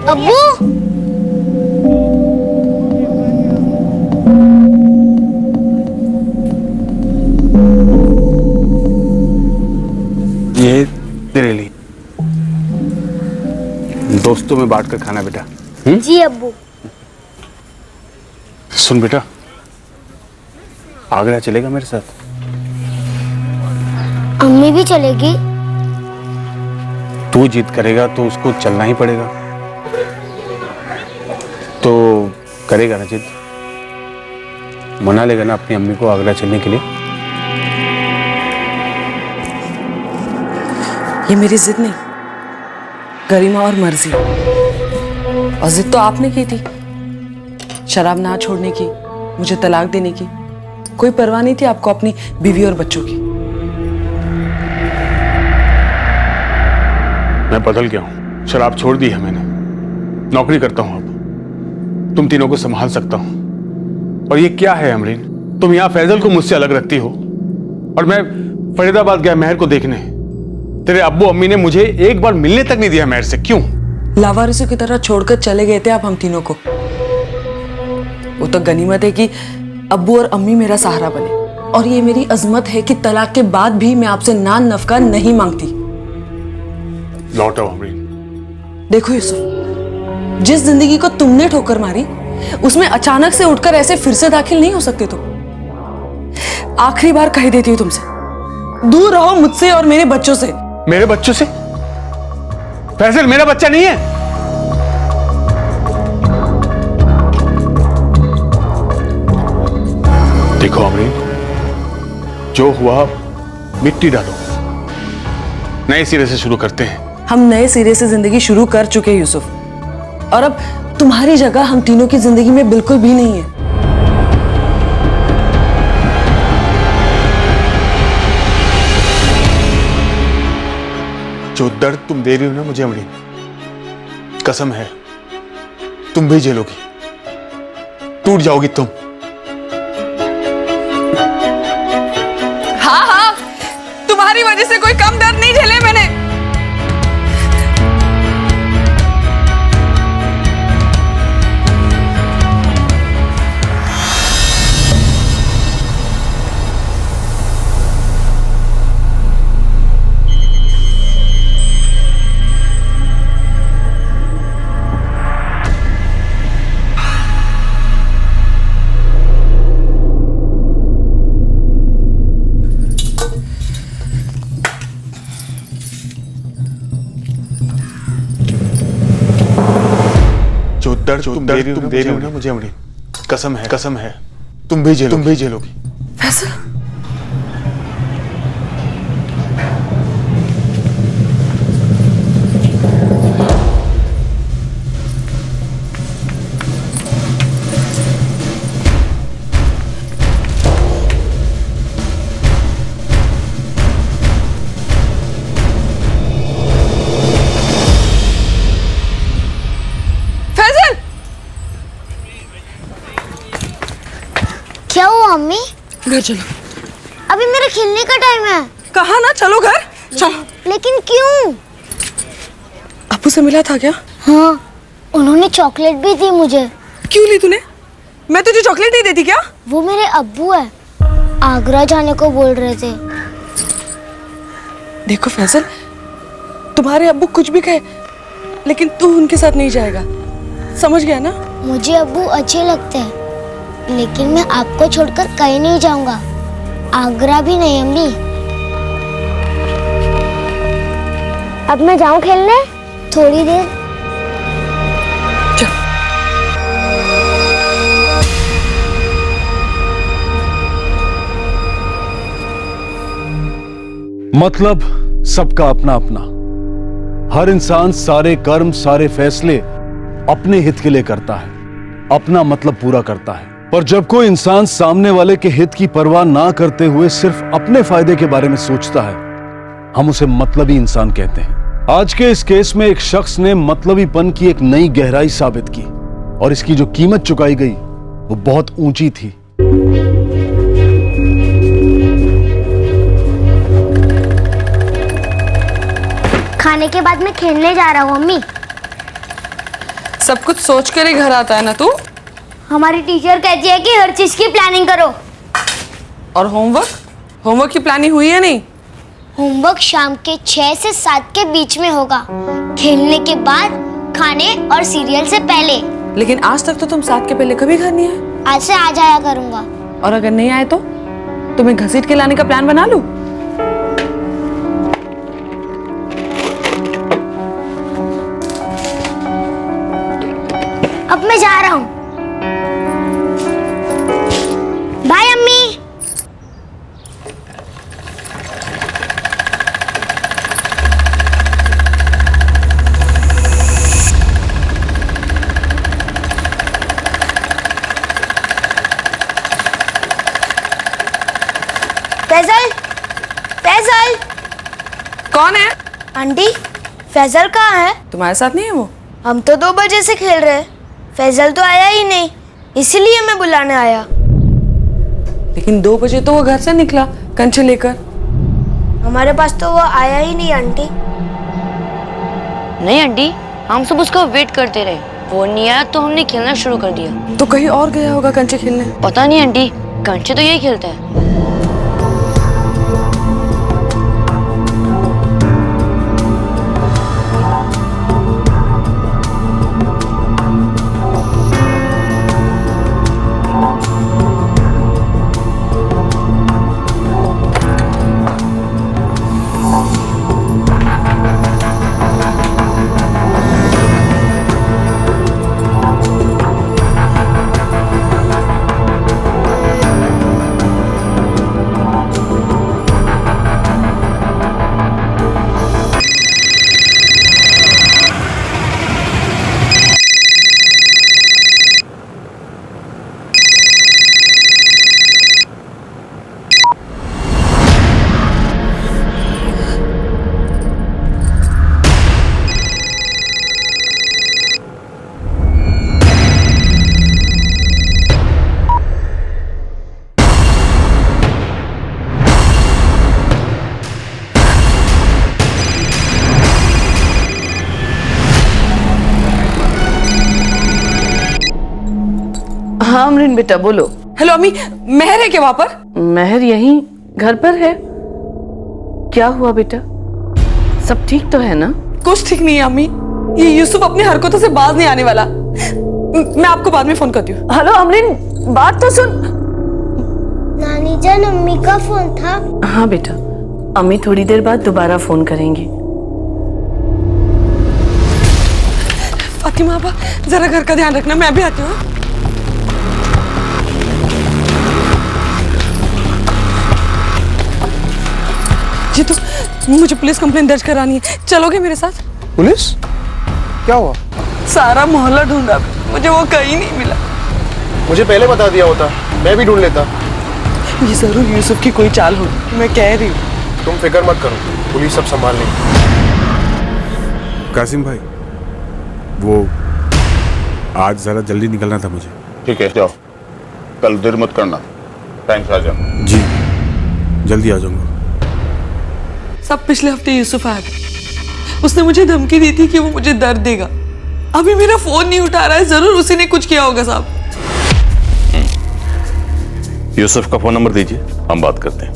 अब्बू, ये तेरे लिए दोस्तों में बांट कर खाना बेटा। जी अब्बू। सुन बेटा, आगरा चलेगा मेरे साथ? अम्मी भी चलेगी? तू जिद करेगा तो उसको चलना ही पड़ेगा। तो करेगा ना जिद? मना लेगा ना अपनी अम्मी को आगरा चलने के लिए? ये मेरी जिद नहीं, गरिमा और मर्जी। और जिद तो आपने की थी, शराब ना छोड़ने की, मुझे तलाक देने की। कोई परवाह नहीं थी आपको अपनी बीवी और बच्चों की। मैं बदल गया हूं, शराब छोड़ दी है मैंने, नौकरी करता हूं, अब तुम तीनों को संभाल सकता हूं। और ये क्या है अमरीन, तुम यहां फैजल को मुझसे अलग रखती हो और मैं फरीदाबाद गया महर को देखने। तेरे अब्बू अम्मी ने मुझे एक बार मिलने तक नहीं दिया महर से, क्यों? लावारिसों की तरह छोड़कर चले गए थे आप हम तीनों को। वो तो गनीमत है कि अब्बू और अम्मी मेरा सहारा बने, और ये मेरी अजमत है कि तलाक के बाद भी मैं आपसे नान नफका नहीं मांगती। लौट आओ अमरीन। देखो यूसुफ, जिस जिंदगी को तुमने ठोकर मारी उसमें अचानक से उठकर ऐसे फिर से दाखिल नहीं हो सकते तुम। आखिरी बार कह देती हूँ तुमसे, दूर रहो मुझसे और मेरे बच्चों से। मेरे बच्चों से? फैजल मेरा बच्चा नहीं है। देखो अमरीन, जो हुआ मिट्टी डालो, नए सिरे से शुरू करते हैं। हम नए सिरे से जिंदगी शुरू कर चुके हैं यूसुफ, और अब तुम्हारी जगह हम तीनों की जिंदगी में बिल्कुल भी नहीं है। जो दर्द तुम दे रही हो ना मुझे अमरीन, कसम है तुम भी झेलोगी, टूट जाओगी तुम। हाँ हाँ, तुम्हारी वजह से कोई कम दर्द नहीं झेले मैंने। दर्द तुम दे रही हो ना मुझे अमरीन, कसम है तुम भी झेलोगी। फैसल, क्या हुआ अम्मी? घर चलो। अभी मेरे खेलने का टाइम है। कहा ना चलो घर चलो। लेकिन क्यों? अब्बू से मिला था क्या? हाँ, उन्होंने चॉकलेट भी दी मुझे। क्यों ली तूने? मैं तुझे चॉकलेट नहीं देती क्या? वो मेरे अब्बू है, आगरा जाने को बोल रहे थे। देखो फैसल, तुम्हारे अब्बू कुछ भी कहे, लेकिन तू उनके साथ नहीं जाएगा, समझ गया ना? मुझे अब्बू अच्छे लगते हैं, लेकिन मैं आपको छोड़कर कहीं नहीं जाऊंगा, आगरा भी नहीं अम्मी। अब मैं जाऊं खेलने? थोड़ी देर। चल। मतलब सबका अपना अपना, हर इंसान सारे कर्म सारे फैसले अपने हित के लिए करता है, अपना मतलब पूरा करता है। पर जब कोई इंसान सामने वाले के हित की परवाह ना करते हुए सिर्फ अपने फायदे के बारे में सोचता है, हम उसे मतलबी इंसान कहते हैं। आज के इस केस में एक शख्स ने मतलबीपन की एक नई गहराई साबित की, और इसकी जो कीमत चुकाई गई वो बहुत ऊंची थी। खाने के बाद मैं खेलने जा रहा हूँ अम्मी। सब कुछ सोच कर ही घर आता है ना तू। हमारी टीचर कहती है कि हर चीज की प्लानिंग करो। और होमवर्क की प्लानिंग हुई है नहीं? होमवर्क शाम के 6 से 7 के बीच में होगा, खेलने के बाद, खाने और सीरियल से पहले। लेकिन आज तक तो तुम 7 के पहले कभी घर नहीं आए। आज से आ जाया करूंगा। और अगर नहीं आए तो तुम्हें घसीट के लाने का प्लान बना लूं? अब मैं जा रहा हूँ। बाय अम्मी। फैजल, फैजल। कौन है? आंटी, फैजल कहाँ है? तुम्हारे साथ नहीं है वो? हम तो 2 बजे से खेल रहे हैं, फैजल तो आया ही नहीं, इसीलिए मैं बुलाने आया। लेकिन 2 बजे तो वो घर से निकला कंचे लेकर। हमारे पास तो वो आया ही नहीं आंटी। नहीं आंटी, हम सब उसका वेट करते रहे, वो नहीं आया तो हमने खेलना शुरू कर दिया। तो कहीं और गया होगा कंचे खेलने। पता नहीं आंटी, कंचे तो यही खेलता है। हाँ अमरीन बेटा बोलो। हेलो अम्मी, महर है क्या वहां पर? महर यहीं घर पर है। क्या हुआ बेटा, सब ठीक तो है ना? कुछ ठीक नहीं है अम्मी, ये यूसुफ अपनी हरकतों से बाज नहीं आने वाला। मैं आपको बाद में फोन करती हूँ। हेलो अमरीन, बात तो सुन। नानी जान, अम्मी का फोन था। हाँ बेटा, अम्मी थोड़ी देर बाद दोबारा फोन करेंगी। फातिमा आपा, जरा घर का ध्यान रखना, मैं भी आती हूँ। जी तो मुझे पुलिस कंप्लेंट दर्ज करानी है, चलोगे मेरे साथ? पुलिस? क्या हुआ? सारा मोहल्ला ढूंढा, मुझे वो कहीं नहीं मिला। मुझे पहले बता दिया होता, मैं भी ढूंढ लेता। ये जरूर यूसुफ की कोई चाल होगी, मैं कह रही हूँ। तुम फिक्र मत करो, पुलिस सब संभाल लेगी। कासिम भाई, वो आज जरा जल्दी निकलना था मुझे। ठीक है, जाओ, कल देर मत करना, टाइम से आ जाओ। जी, जल्दी आ जाऊंगा। सब पिछले हफ्ते यूसुफ आया था, उसने मुझे धमकी दी थी कि वो मुझे दर्द देगा। अभी मेरा फोन नहीं उठा रहा है, जरूर उसी ने कुछ किया होगा साहब। यूसुफ का फोन नंबर दीजिए, हम बात करते हैं।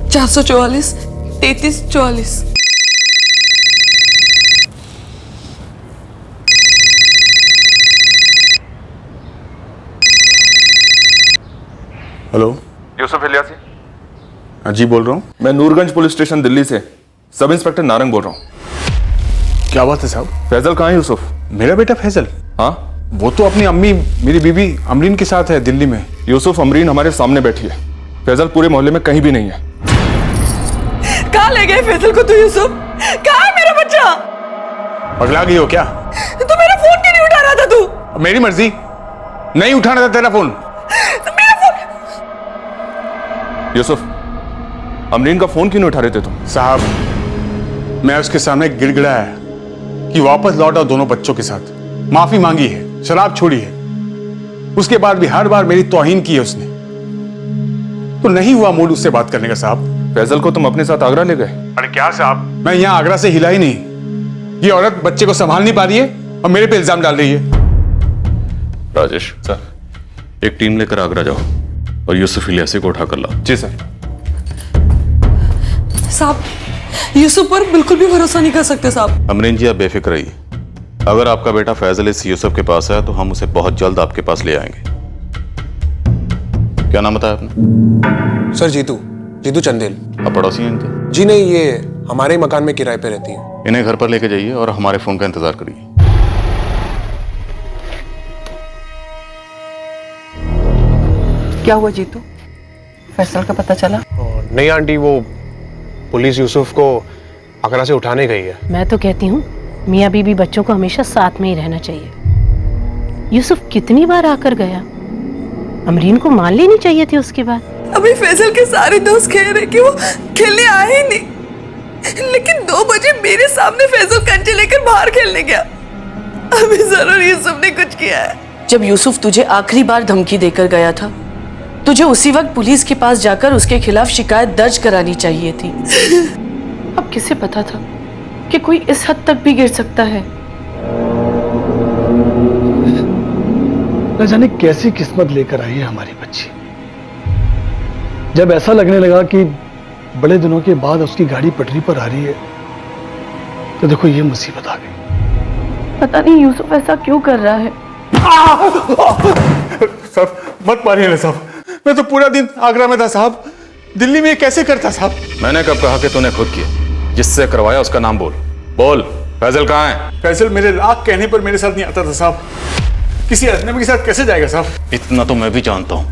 444 3344। हेलो, यूसुफ इलियासी। हाँ जी, बोल रहा हूँ। मैं नूरगंज पुलिस स्टेशन दिल्ली से सब इंस्पेक्टर नारंग बोल रहा हूँ। क्या बात है साहब? फैजल कहाँ है यूसुफ? मेरा बेटा फैजल? हाँ, वो तो अपनी अम्मी, मेरी बीबी अमरीन के साथ है दिल्ली में। यूसुफ, अमरीन हमारे सामने बैठी है, फैजल पूरे मोहल्ले में कहीं भी नहीं है। कहाँ ले गए फैजल को? तू यूसुफ, कहाँ है मेरा बच्चा? पगला गई हो क्या? तो मेरा फोन क्यों नहीं उठा रहा था तू? मेरी मर्जी, नहीं उठाना था तेरा फोन। यूसुफ, अमरीन का फोन क्यों नहीं उठा रहे थे तुम? साहब, मैं उसके सामने गिड़गिड़ाया कि वापस लौट आओ दोनों बच्चों के साथ, माफी मांगी है, शराब छोड़ी है। उसके बाद भी हर बार मेरी तौहीन की है उसने, तो नहीं हुआ मूड उससे बात करने का साहब। फैजल को तुम अपने साथ आगरा ले गए? अरे क्या साहब, मैं यहाँ आगरा से हिला ही नहीं। ये औरत बच्चे को संभाल नहीं पा रही है, और मेरे पे इल्जाम डाल रही है। राजेश सर, एक टीम लेकर आगरा जाओ और यूसुफ इलियासी को उठाकर लाओ। जी सर। साहब, यूसुफ पर बिल्कुल भी भरोसा नहीं कर सकते साहब। अमरीन जी, आप बेफिक्र रहिए। अगर आपका बेटा फैजल इस यूसुफ के पास है तो हम उसे बहुत जल्द आपके पास ले आएंगे। क्या नाम बताया आपने? सर जीतू चंदेल। आप पड़ोसी हैं इनके? जी नहीं, ये हमारे ही मकान में किराए पे रहती है। इन्हें घर पर लेके जाइए और हमारे फोन का इंतजार करिए। क्या हुआ जीतू? फैसल का पता चला? नहीं आंटी, वो पुलिस यूसुफ को आगरा से उठाने गई है। मैं तो कहती हूँ मियाँ बीबी बच्चों को हमेशा साथ में ही रहना चाहिए। यूसुफ कितनी बार आकर गया, अमरीन को मान लेनी चाहिए थी उसके बाद। अभी फैसल के सारे दोस्त कह रहे कि वो खेलने आए ही नहीं, लेकिन 2 बजे मेरे सामने फैसल कंचे लेकर बाहर खेलने गया। अभी जरूर यूसुफ ने कुछ किया है। जब यूसुफ तुझे आखिरी बार धमकी देकर गया था, तुझे उसी वक्त पुलिस के पास जाकर उसके खिलाफ शिकायत दर्ज करानी चाहिए थी। अब किसे पता था कि कोई इस हद तक भी गिर सकता है? न जाने कैसी किस्मत लेकर आई है हमारी बच्ची। जब ऐसा लगने लगा कि बड़े दिनों के बाद उसकी गाड़ी पटरी पर आ रही है, तो देखो ये मुसीबत आ गई। पता नहीं यूसुफ ऐसा क्यों कर रहा है। साहब मत मारिए ना साहब, मैं तो पूरा दिन आगरा में था साहब। दिल्ली में ये कैसे करता साहब? मैंने कब कहा कि तूने खुद किया? जिससे करवाया उसका नाम बोल। बोल, फैजल कहाँ है? फैजल मेरे लाख कहने पर मेरे साथ नहीं आता था साहब। किसी अजनबी के साथ कैसे जाएगा साहब? इतना तो मैं भी जानता हूँ।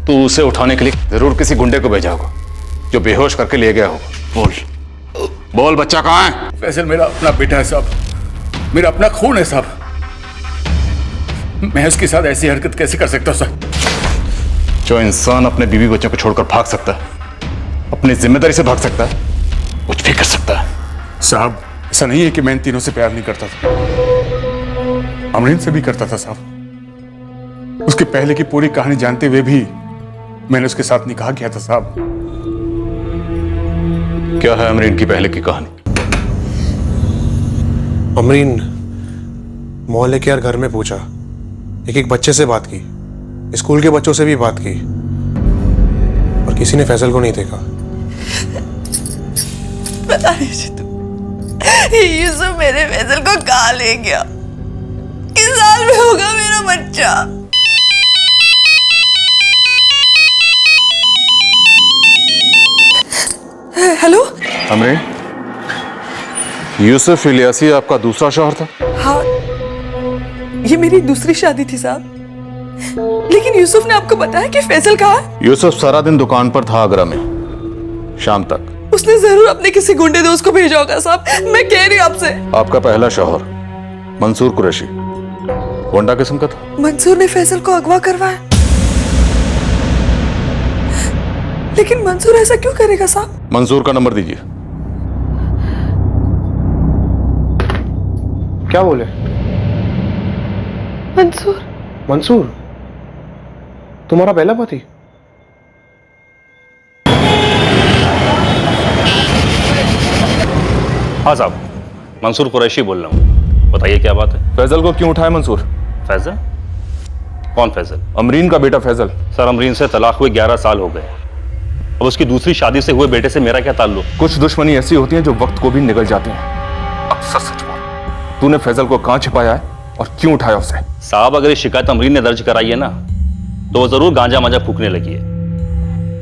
तू उसे उठाने के लिए जरूर किसी गुंडे को भेजा होगा जो बेहोश करके ले गया होगा। बोल बच्चा कहाँ है? फैजल मेरा अपना बेटा है साहब, मेरा अपना खून है साहब। मैं उसके साथ ऐसी हरकत कैसे कर सकता हूँ साहब? जो इंसान अपने बीवी बच्चों को छोड़कर भाग सकता है, अपनी जिम्मेदारी से भाग सकता है, कुछ भी कर सकता है। साहब ऐसा नहीं है कि मैं इन तीनों से प्यार नहीं करता था, अमरीन से भी करता था साहब। उसके पहले की पूरी कहानी जानते हुए भी मैंने उसके साथ निकाह किया था साहब। क्या है अमरीन की पहले की कहानी? अमरीन मोहल्ले के हर घर में पूछा, एक बच्चे से बात की, स्कूल के बच्चों से भी बात की, और किसी ने फैजल को नहीं देखा। पता नहीं जीतू, यूसुफ मेरे फैजल को कहाँ ले गया। किस साल में होगा मेरा बच्चा? हेलो अमरीन, यूसुफ इलियासी आपका दूसरा शौहर था? हाँ, ये मेरी दूसरी शादी थी साहब। लेकिन यूसुफ ने आपको बताया कि फैजल कहाँ है? यूसुफ सारा दिन दुकान पर था आगरा में, शाम तक। उसने जरूर अपने किसी गुंडे दोस्त को भेजा होगा साहब, मैं कह रही हूँ आपसे। आपका पहला शौहर मंसूर कुरैशी गोंडा किस्म का था। मंसूर ने फैजल को अगवा करवाया, लेकिन मंसूर ऐसा क्यों करेगा साहब? मंसूर का नंबर दीजिए। क्या बोले? मंसूर तुम्हारा पहला पति? हाँ साहब, मंसूर कुरैशी बोल रहा हूँ। बताइए क्या बात है? फैजल को क्यों उठाया मंसूर? फैजल? कौन फैजल? अमरीन का बेटा फैजल। सर, अमरीन से तलाक हुए 11 साल हो गए। अब उसकी दूसरी शादी से हुए बेटे से मेरा क्या ताल्लुक? कुछ दुश्मनी ऐसी होती है जो वक्त को भी निगल जाती हैं। अब सच सच बोल, तूने फैजल को कहाँ छिपाया है और क्यों उठाया उसे? साहब, अगर ये शिकायत अमरीन ने दर्ज कराई है ना, तो वो जरूर गांजा मांजा फूकने लगी है।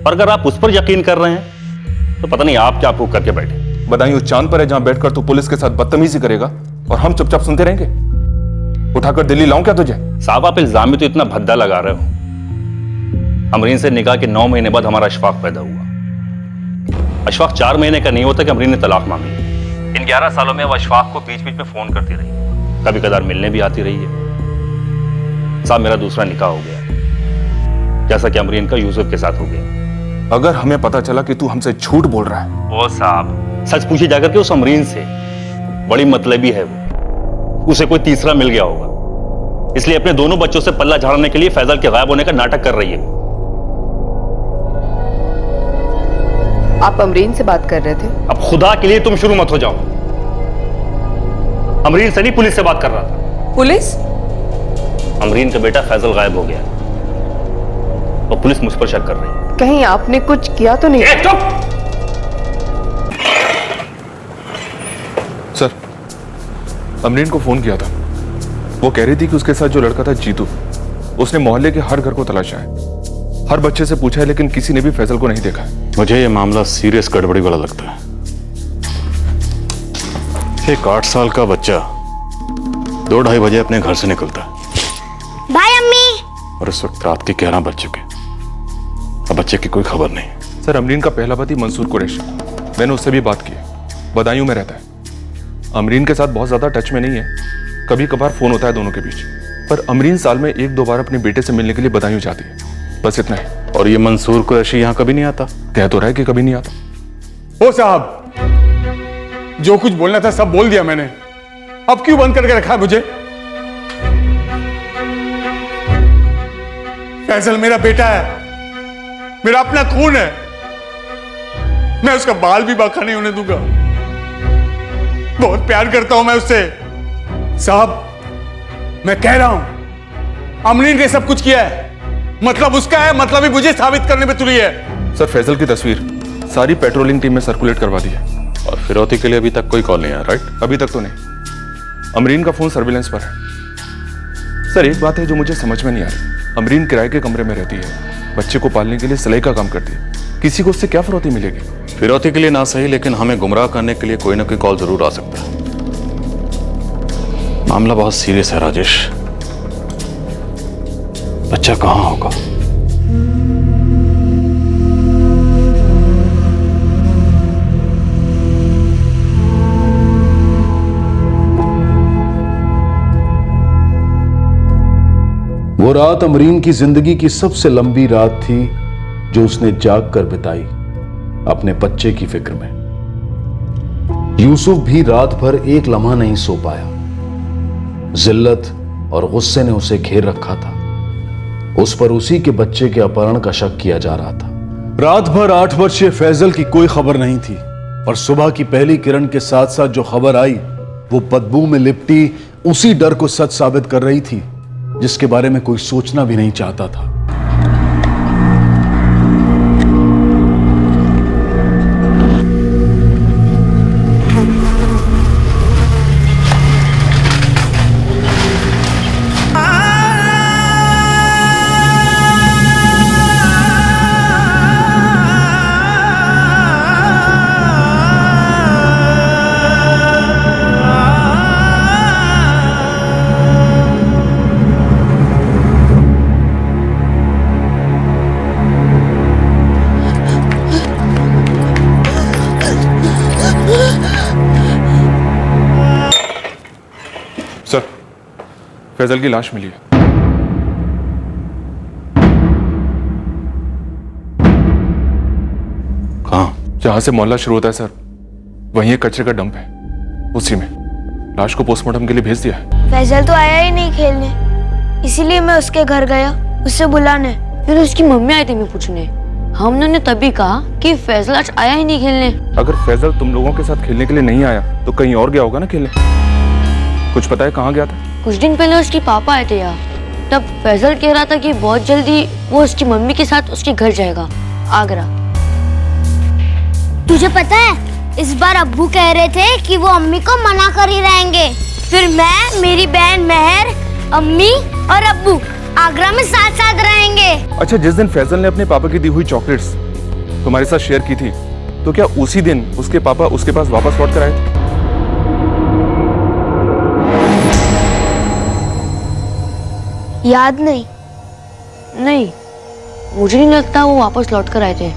और अगर आप उस पर यकीन कर रहे हैं तो पता नहीं आप क्या फूक करके बैठे। बदायूं उस चांद पर है जहां बैठकर तू पुलिस के साथ बदतमीजी करेगा और हम चुपचाप सुनते रहेंगे? उठाकर दिल्ली लाऊं क्या तुझे? साहब, आप इल्जाम में तो इतना भद्दा लगा रहे हो। अमरीन से निकाह के 9 महीने बाद हमारा अशफाक पैदा हुआ। अशफाक 4 महीने का नहीं होता कि अमरीन ने तलाक मांग ली। इन 11 सालों में वो अशफाक को बीच बीच में फोन करती रही, कभी कदार मिलने भी आती रही है। साहब, मेरा दूसरा निकाह हो गया, जैसा कि अमरीन का यूसुफ के साथ हो गया। अगर हमें पता चला कि तू हमसे झूठ बोल रहा है। ओ साहब, सच पूछे जाकर के उस अमरीन से, बड़ी मतलबी है वो, उसे कोई तीसरा मिल गया होगा, इसलिए अपने दोनों बच्चों से पल्ला झाड़ने के लिए फैजल के गायब होने का नाटक कर रही है। आप अमरीन से बात कर रहे थे? अब खुदा के लिए तुम शुरू मत हो जाओ। अमरीन से नहीं, पुलिस से बात कर रहा था। पुलिस? अमरीन का बेटा फैजल गायब हो गया और पुलिस मुझ पर शक कर रही है। कहीं आपने कुछ किया तो नहीं? सर, अमरीन को फोन किया था। वो कह रही थी कि उसके साथ जो लड़का था जीतू, उसने मोहल्ले के हर घर को तलाशा है, हर बच्चे से पूछा है, लेकिन किसी ने भी फैजल को नहीं देखा है। मुझे ये मामला सीरियस गड़बड़ी वाला लगता है। एक 8 साल का बच्चा 2-2:30 बजे अपने घर से निकलता है बाय अम्मी। और इस वक्त रात के 11 बज चुके। अब बच्चे की कोई खबर नहीं। सर, अमरीन का पहला पति मंसूर कुरैशी, मैंने उससे भी बात की, बदायूं में रहता है। अमरीन के साथ बहुत ज्यादा टच में नहीं है, कभी कभार फोन होता है दोनों के बीच, पर अमरीन साल में 1-2 बार अपने बेटे से मिलने के लिए बदायूं जाती है, बस इतना है। और ये मंसूर कुरैशी यहाँ कभी नहीं आता? कह तो रहा है कि कभी नहीं आता। ओ साहब, जो कुछ बोलना था सब बोल दिया मैंने, अब क्यों बंद करके रखा है मुझे? फैजल मेरा बेटा है, मेरा अपना खून है, मैं उसका बाल भी बांका नहीं होने दूंगा। बहुत प्यार करता हूं मैं उससे। साहब, मैं कह रहा हूं अमरीन ने सब कुछ किया है, मतलब उसका है, मतलब ही मुझे साबित करने पे तुली है। सर, फैजल की तस्वीर सारी पेट्रोलिंग टीम में सर्कुलेट करवा दी है। और फिरौती के लिए अभी तक कोई कॉल नहीं आया, राइट? अभी तक तो नहीं। अमरीन का फोन सर्विलेंस पर है। सर, एक बात है जो मुझे समझ में नहीं आ रही। अमरीन किराए के कमरे में रहती है, बच्चे को पालने के लिए सिलाई का काम करती है, किसी को उससे क्या फिरौती मिलेगी? फिरौती के लिए ना सही, लेकिन हमें गुमराह करने के लिए कोई ना कोई कॉल जरूर आ सकता है। मामला बहुत सीरियस है राजेश। बच्चा कहां होगा? वो रात अमरीन की जिंदगी की सबसे लंबी रात थी जो उसने जाग कर बिताई अपने बच्चे की फिक्र में। यूसुफ भी रात भर एक लम्हा नहीं सो पाया। जिल्लत और गुस्से ने उसे घेर रखा था। उस पर उसी के बच्चे के अपहरण का शक किया जा रहा था। रात भर 8 वर्षीय फैजल की कोई खबर नहीं थी और सुबह की पहली किरण के साथ साथ जो खबर आई वो बदबू में लिपटी उसी डर को सच साबित कर रही थी जिसके बारे में कोई सोचना भी नहीं चाहता था। सर, फैजल की लाश मिली है। कहाँ? जहां से मोहल्ला शुरू होता है सर, वहीं एक कचरे का डंप है, उसी में। लाश को पोस्टमार्टम के लिए भेज दिया है। फैजल तो आया ही नहीं खेलने, इसीलिए मैं उसके घर गया उससे बुलाने। फिर उसकी मम्मी आई थी मैं पूछने। हमने ने तभी कहा कि फैजल आज आया ही नहीं खेलने। अगर फैजल तुम लोगों के साथ खेलने के लिए नहीं आया तो कहीं और गया होगा ना खेलने। कुछ पता है कहाँ गया था? कुछ दिन पहले उसके पापा आए थे यहाँ, तब फैजल कह रहा था कि बहुत जल्दी वो उसकी मम्मी के साथ उसके घर जाएगा, आगरा। तुझे पता है इस बार अब्बू कह रहे थे कि वो अम्मी को मना कर ही रहेंगे, फिर मैं, मेरी बहन महर, अम्मी और अब्बू आगरा में साथ साथ रहेंगे। अच्छा, जिस दिन फैजल ने अपने पापा की दी हुई चॉकलेट्स तुम्हारे साथ शेयर की थी, तो क्या उसी दिन उसके पापा उसके पास वापस लौट कर आए थे? याद नहीं। नहीं, मुझे नहीं लगता वो वापस लौट कर आए थे।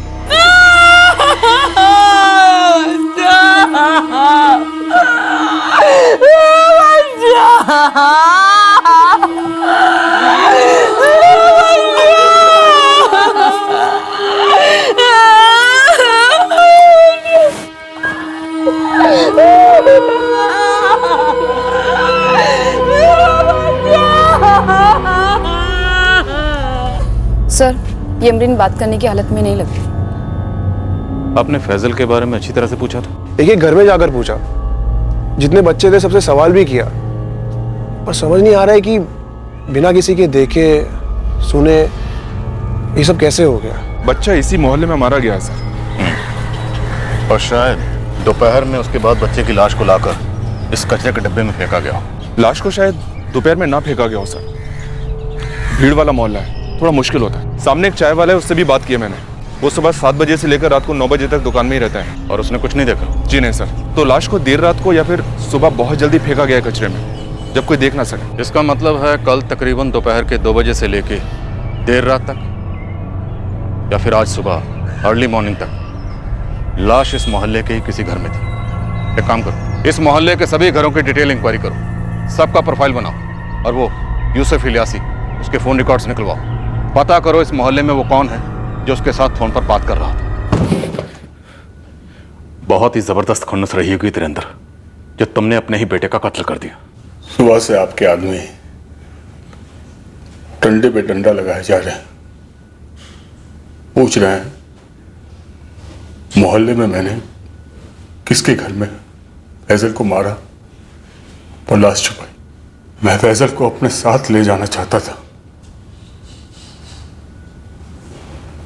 सर, ये अमरीन बात करने की हालत में नहीं लगती। आपने फैजल के बारे में अच्छी तरह से पूछा था? एक एक घर में जाकर पूछा, जितने बच्चे थे सबसे सवाल भी किया, पर समझ नहीं आ रहा है कि बिना किसी के देखे सुने ये सब कैसे हो गया। बच्चा इसी मोहल्ले में मारा गया है सर। और शायद दोपहर में उसके बाद बच्चे की लाश को लाकर इस कचरे के डब्बे में फेंका गया हो। लाश को शायद दोपहर में ना फेंका गया हो सर। भीड़ वाला मोहल्ला है, थोड़ा मुश्किल होता है। सामने एक चाय वाला है, उससे भी बात की है मैंने। वो सुबह 7 बजे से लेकर रात को 9 बजे तक दुकान में ही रहता है। और उसने कुछ नहीं देखा? जी नहीं सर। तो लाश को देर रात को या फिर सुबह बहुत जल्दी फेंका गया कचरे में, जब कोई देख ना सके। इसका मतलब है कल तकरीबन दोपहर के 2 बजे से लेके देर रात तक, या फिर आज सुबह अर्ली मॉर्निंग तक लाश इस मोहल्ले के ही किसी घर में थी। एक काम करो, इस मोहल्ले के सभी घरों की डिटेल इंक्वायरी करो, सबका प्रोफाइल बनाओ और वो यूसुफ इलियासी उसके फोन रिकॉर्ड्स निकलवाओ। पता करो इस मोहल्ले में वो कौन है जो उसके साथ फोन पर बात कर रहा था। बहुत ही जबरदस्त खुन्नस रही होगी तेरे अंदर जो तुमने अपने ही बेटे का कत्ल कर दिया। सुबह से आपके आदमी डंडे पे डंडा लगाए जा रहे हैं, पूछ रहे हैं मोहल्ले में मैंने किसके घर में फैजल को मारा और लाश छुपाई। मैं फैजल को अपने साथ ले जाना चाहता था,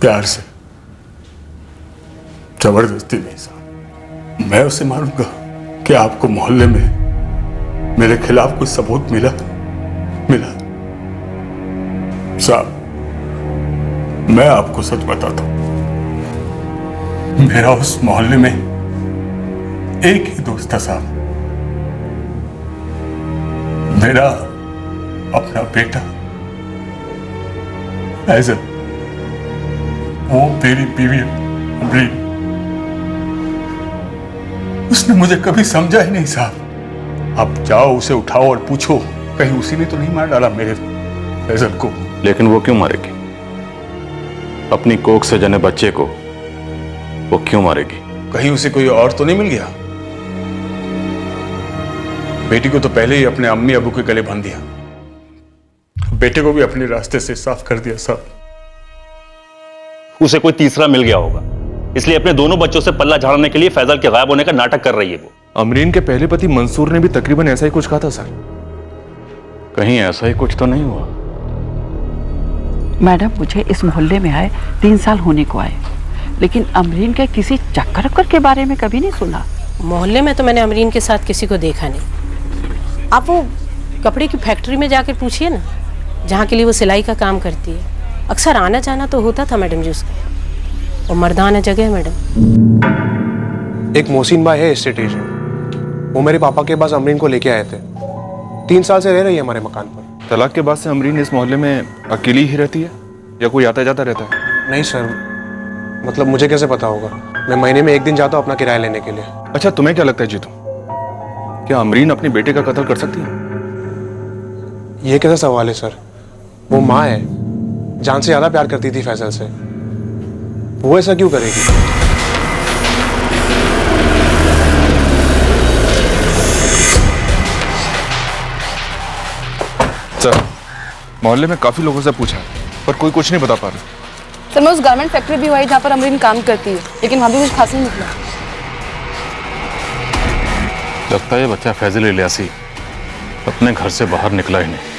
प्यार से, जबरदस्ती नहीं साहब। मैं उसे मारूंगा कि आपको मोहल्ले में मेरे खिलाफ कोई सबूत मिला साहब? मैं आपको सच बताता हूं, मेरा उस मोहल्ले में एक ही दोस्त था साहब, मेरा अपना बेटा फैजल। वो मेरी बीवी अमरीन, उसने मुझे कभी समझा ही नहीं साहब। आप जाओ उसे उठाओ और पूछो कहीं उसी ने तो नहीं मार डाला मेरे फैजल को। लेकिन वो क्यों मारेगी? अपनी कोख से जने बच्चे को वो क्यों मारेगी? कहीं उसे कोई और तो नहीं मिल गया? बेटी को तो पहले ही अपने अम्मी अबू के गले बांध दिया, बेटे को भी अपने रास्ते से साफ कर दिया साहब। उसे कोई तीसरा मिल गया होगा, इसलिए अपने दोनों बच्चों से पल्ला झाड़ने के लिए फैजल के गायब होने का नाटक कर रही है वो। अमरीन के पहले पति मंसूर ने भी तकरीबन ऐसा ही कुछ कहा था सर। कहीं ऐसा ही कुछ तो नहीं हुआ? मैडम, मुझे इस मोहल्ले में आए 3 साल होने को आए, लेकिन अमरीन के किसी चक्कर के बारे में कभी नहीं सुना। मोहल्ले में तो मैंने अमरीन के साथ किसी को देखा नहीं। आप वो कपड़े की फैक्ट्री में जाकर पूछिए ना, जहाँ के लिए वो सिलाई का काम करती है। अक्सर आना जाना तो होता था मैडम जी उसका। वो मर्दाना जगह है मैडम। एक मोहसिन भाई है एस्टेट एजेंट, वो मेरे पापा के पास अमरीन को लेके आए थे। 3 साल से रह रही है हमारे मकान पर। तलाक के बाद से अमरीन इस मोहल्ले में अकेली ही रहती है या कोई आता जाता रहता है? नहीं सर, मतलब मुझे कैसे पता होगा? मैं महीने में 1 दिन जाता हूँ अपना किराया लेने के लिए। अच्छा, तुम्हें क्या लगता है जीतू, क्या अमरीन अपने बेटे का कत्ल कर सकती है? ये कैसा सवाल है सर? वो माँ है, जान से ज्यादा प्यार करती थी फैजल से, वो ऐसा क्यों करेगी? सर, मोहल्ले में काफी लोगों से पूछा पर कोई कुछ नहीं बता पा रहा। सर, मैं उस गारमेंट फैक्ट्री भी वही जहाँ पर अमरीन काम करती है, लेकिन वहाँ भी कुछ खास नहीं निकला। लगता है ये बच्चा फैजल इलियासी अपने घर से बाहर निकला ही नहीं।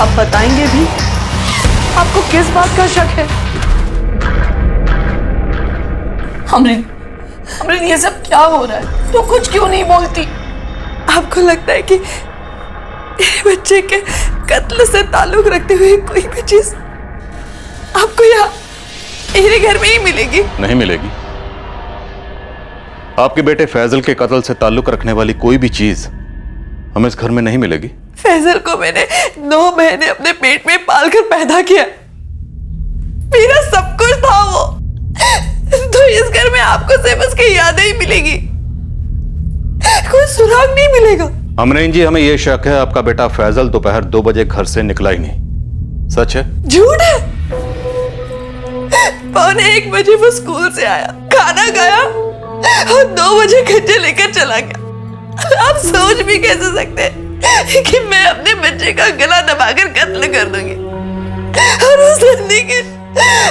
आप बताएंगे भी? आपको किस बात का शक है? अमरीन, ये सब क्या हो रहा है? तो कुछ क्यों नहीं बोलती? आपको लगता है कि मेरे बच्चे के कत्ल से ताल्लुक रखते हुए कोई भी चीज आपको यहाँ मेरे घर में ही मिलेगी? नहीं मिलेगी। आपके बेटे फैजल के कत्ल से ताल्लुक रखने वाली कोई भी चीज हमें इस घर में नहीं मिलेगी। फैजल को मैंने 9 महीने अपने पेट में पालकर पैदा किया, मेरा सब कुछ था वो। तो इस घर में आपको सिर्फ उसकी यादें ही मिलेगी, कोई सुराग नहीं मिलेगा। अमरीन जी, हमें यह शक है आपका बेटा फैजल दोपहर 2 बजे घर से निकला ही नहीं। सच है? झूठ है। 1:45 बजे वो स्कूल से आया, खाना खाया और 2 बजे खच्चे लेकर चला गया। आप सोच भी कैसे सकते हैं कि मैं अपने बच्चे का गला दबाकर कत्ल कर दूंगी और उस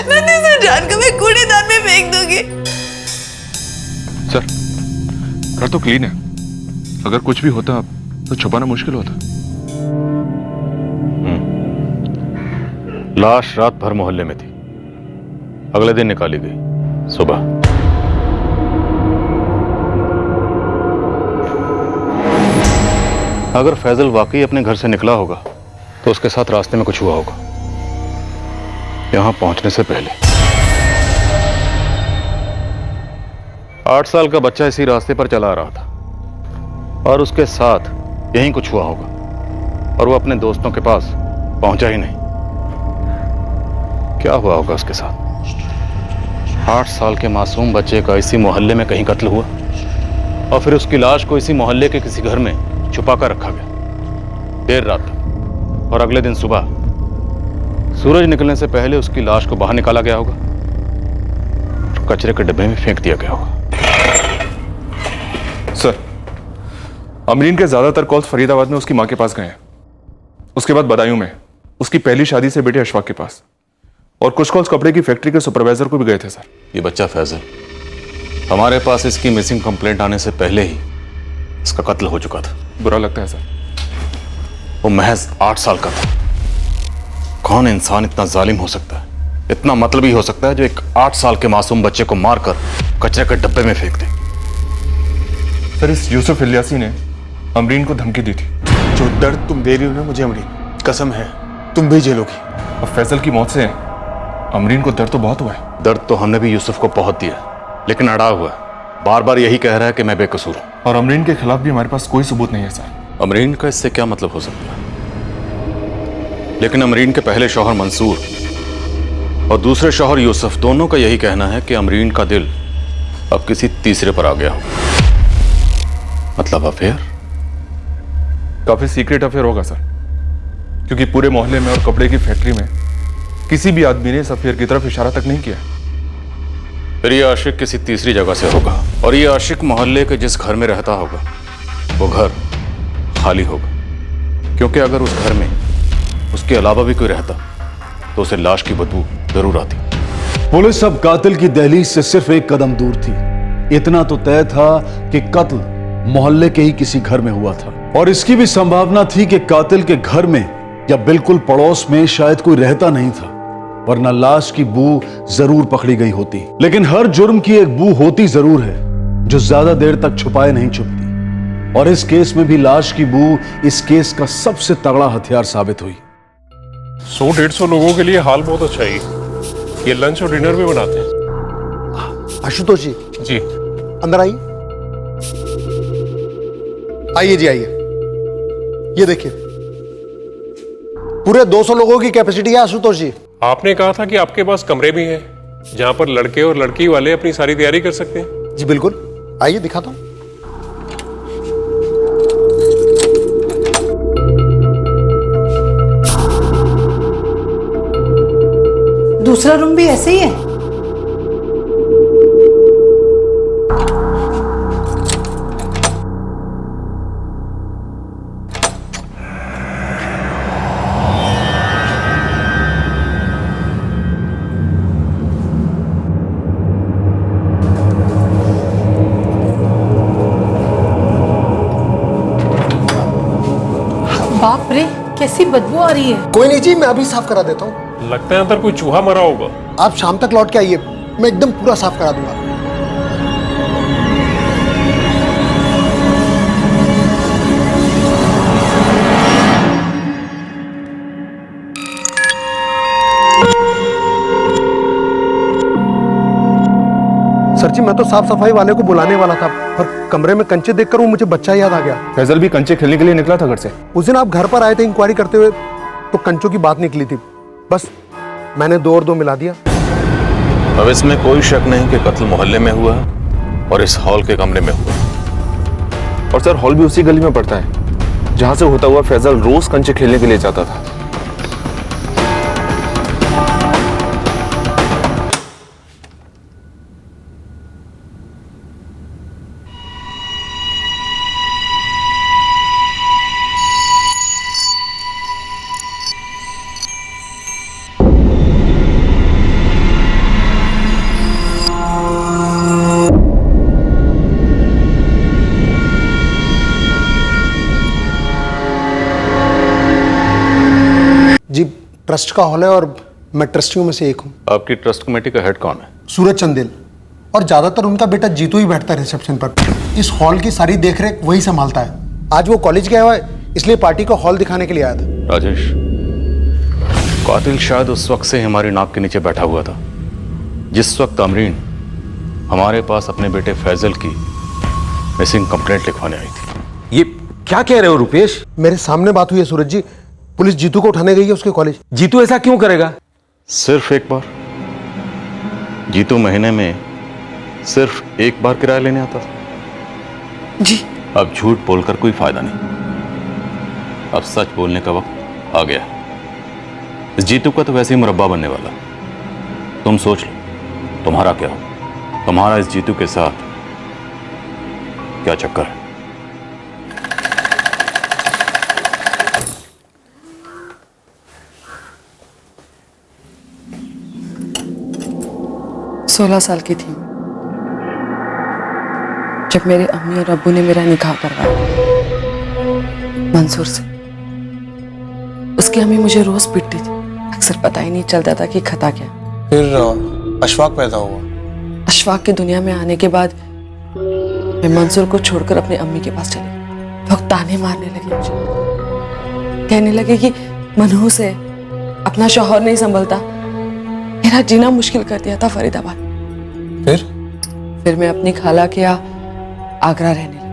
नन्ही से जान को मैं कूड़ेदान तो क्लीन है, अगर कुछ भी होता तो छुपाना मुश्किल होता। लाश रात भर मोहल्ले में थी, अगले दिन निकाली गई सुबह। अगर फैजल वाकई अपने घर से निकला होगा तो उसके साथ रास्ते में कुछ हुआ होगा, यहां पहुंचने से पहले। 8 साल का बच्चा इसी रास्ते पर चला आ रहा था और उसके साथ यहीं कुछ हुआ होगा और वो अपने दोस्तों के पास पहुंचा ही नहीं। क्या हुआ होगा उसके साथ? 8 साल के मासूम बच्चे का इसी मोहल्ले में कहीं कत्ल हुआ और फिर उसकी लाश को इसी मोहल्ले के किसी घर में छुपा कर रखा गया देर रात तक, और अगले दिन सुबह सूरज निकलने से पहले उसकी लाश को बाहर निकाला गया होगा और कचरे के डिब्बे में फेंक दिया गया होगा। सर, अमरीन के ज्यादातर कॉल्स फरीदाबाद में उसकी मां के पास गए हैं, उसके बाद बदायूं में उसकी पहली शादी से बेटे अशफाक के पास, और कुछ कॉल्स कपड़े की फैक्ट्री के सुपरवाइजर को भी गए थे। सर, ये बच्चा फैजल, हमारे पास इसकी मिसिंग कंप्लेंट आने से पहले ही इसका कत्ल हो चुका था। बुरा लगता है सर। वो महज 8 साल का था। कौन इंसान इतना जालिम हो सकता है, इतना मतलबी हो सकता है, जो एक 8 साल के मासूम बच्चे को मारकर कचरे के डब्बे में फेंक दे? सर, इस यूसुफ इलियासी ने अमरीन को धमकी दी थी। जो दर्द तुम दे रही हो ना मुझे अमरीन, कसम है तुम भी झेलोगी। और फैजल की मौत से अमरीन को दर्द तो बहुत हुआ है। दर्द तो हमने भी यूसुफ को बहुत दिया, लेकिन अड़ा हुआ है, बार बार यही कह रहा है कि मैं बेकसूर हूं। और अमरीन के खिलाफ भी हमारे पास कोई सबूत नहीं है सर। अमरीन का इससे क्या मतलब हो सकता है? लेकिन अमरीन के पहले शौहर मंसूर और दूसरे शौहर यूसुफ, दोनों का यही कहना है कि अमरीन का दिल अब किसी तीसरे पर आ गया हो। मतलब अफेयर? काफी सीक्रेट अफेयर होगा सर, क्योंकि पूरे मोहल्ले में और कपड़े की फैक्ट्री में किसी भी आदमी ने इस अफेयर की तरफ इशारा तक नहीं किया। फिर ये आशिक किसी तीसरी जगह से होगा, और ये आशिक मोहल्ले के जिस घर में रहता होगा वो घर खाली होगा, क्योंकि अगर उस घर में उसके अलावा भी कोई रहता तो उसे लाश की बदबू जरूर आती। पुलिस अब कातिल की दहलीज से सिर्फ एक कदम दूर थी। इतना तो तय था कि कत्ल मोहल्ले के ही किसी घर में हुआ था, और इसकी भी संभावना थी कि कातिल के घर में या बिल्कुल पड़ोस में शायद कोई रहता नहीं था, वरना लाश की बू जरूर पकड़ी गई होती। लेकिन हर जुर्म की एक बू होती जरूर है जो ज्यादा देर तक छुपाए नहीं छुपती, और इस केस में भी लाश की बू इस केस का सबसे तगड़ा हथियार साबित हुई। 100-150 लोगों के लिए हाल बहुत अच्छा है। ये लंच और डिनर भी बनाते हैं। आशुतोष जी। जी अंदर आइए। आइए जी आइए। ये देखिए, पूरे 200 लोगों की कैपेसिटी है आशुतोष जी। आपने कहा था कि आपके पास कमरे भी हैं जहां पर लड़के और लड़की वाले अपनी सारी तैयारी कर सकते हैं। जी बिल्कुल, आइए दिखाता हूं। दूसरा रूम भी ऐसे ही है? बाप रे, कैसी बदबू आ रही है। कोई नहीं जी, मैं अभी साफ करा देता हूँ। लगता है अंदर कोई चूहा मरा होगा। आप शाम तक लौट के आइए, मैं एकदम पूरा साफ करा दूंगा। सर जी, मैं तो साफ सफाई वाले को बुलाने वाला था, पर कमरे में कंचे देखकर वो मुझे बच्चा याद आ गया। फैजल भी कंचे खेलने के लिए निकला था घर से। उस दिन आप घर पर आए थे इंक्वायरी करते हुए, तो कंचों की बात निकली थी, बस मैंने 2 और 2 मिला दिया। अब इसमें कोई शक नहीं कि कत्ल मोहल्ले में हुआ और इस हॉल के कमरे में हुआ। और सर, हॉल भी उसी गली में पड़ता है जहां से होता हुआ फैजल रोज कंचे खेलने के लिए जाता था। ट्रस्ट का हॉल है और मैं ट्रस्टियों में से एक हूँ। आपकी ट्रस्ट कमेटी का हेड कौन है? सूरज चंदेल, और ज्यादातर उनका बेटा जीतू ही बैठता है रिसेप्शन पर। इस हॉल की सारी देखरेख वही संभालता है। आज वो कॉलेज गया हुआ है, इसलिए पार्टी का हॉल दिखाने के लिए आया था। राजेश, कातिल शायद उस वक्त से हमारी नाक के नीचे बैठा हुआ था जिस वक्त अमरीन हमारे पास अपने बेटे फैजल की मिसिंग कंप्लेंट लिखवाने आई थी। ये क्या कह रहे हो रुपेश? मेरे सामने बात हुई है सूरज जी, पुलिस जीतू को उठाने गई है उसके कॉलेज। जीतू ऐसा क्यों करेगा? सिर्फ एक बार। जीतू महीने में सिर्फ एक बार किराया लेने आता था। जी। अब झूठ बोलकर कोई फायदा नहीं, अब सच बोलने का वक्त आ गया। इस जीतू का तो वैसे ही मुरब्बा बनने वाला। तुम सोच लो, तुम्हारा क्या हो? तुम्हारा इस जीतू के साथ क्या चक्कर है? सोलह साल की थी जब मेरे अम्मी और अब्बू ने मेरा निकाह करवाया मंसूर से। उसकी अम्मी मुझे रोज पीटती थी, अक्सर पता ही नहीं चलता था कि खता क्या। फिर अशफाक पैदा हुआ। अशफाक की दुनिया में आने के बाद मैं मंसूर को छोड़कर अपने अम्मी के पास चली गई। लोग ताने मारने लगे मुझे, कहने लगे कि मनहूस है, अपना शौहर नहीं संभलता, मेरा जीना मुश्किल कर दिया था फरीदाबाद। फिर मैं अपनी खाला के यहाँ आगरा रहने लगी।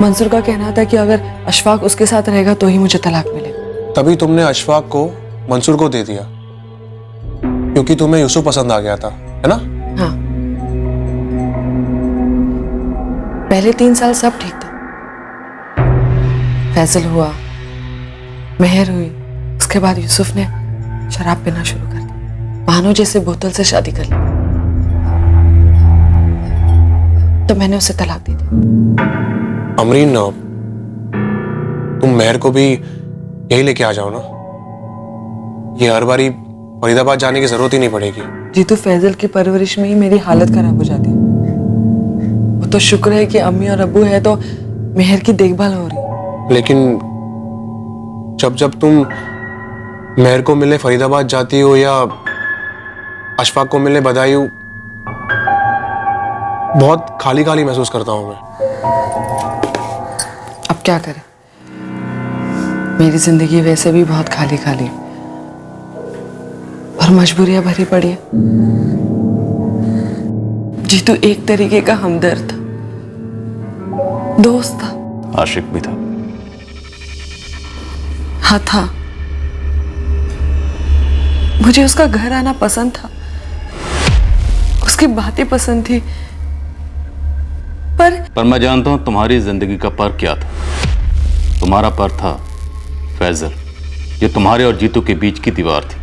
मंसूर का कहना था कि अगर अशफाक उसके साथ रहेगा तो ही मुझे तलाक मिलेगा। तभी तुमने अशफाक को मंसूर को दे दिया क्योंकि तुम्हें यूसुफ पसंद आ गया था, है ना? हाँ। पहले 3 साल सब ठीक था। फैजल हुआ, मेहर हुई, उसके बाद यूसुफ ने शराब पीना शुरू कर दी। मानो जैसे बोतल से शादी कर ली। तो मैंने उसे तलाक दे दी। अमरीन, तुम मेहर को भी यही लेके आ जाओ ना, ये हर बारी फरीदाबाद जाने की जरूरत ही नहीं पड़ेगी। जीतू फैजल की परवरिश में ही मेरी हालत खराब हो जाती है। वो तो शुक्र है कि अम्मी और अब्बू है तो मेहर की देखभाल हो रही। लेकिन जब जब तुम मेहर को मिलने फरीदाबाद जाती हो या अशफाक को मिलने बदायूं, बहुत खाली खाली महसूस करता हूं मैं। अब क्या करें, मेरी जिंदगी वैसे भी बहुत खाली खाली और मजबूरियां भरी पड़ी है। जीतू एक तरीके का हमदर्द था, दोस्त था, आशिक भी था। हाँ था। मुझे उसका घर आना पसंद था, उसकी बातें पसंद थी, पर मैं जानता हूं तुम्हारी जिंदगी का पर क्या था। तुम्हारा पर था फैजल, ये तुम्हारे और जीतू के बीच की दीवार थी,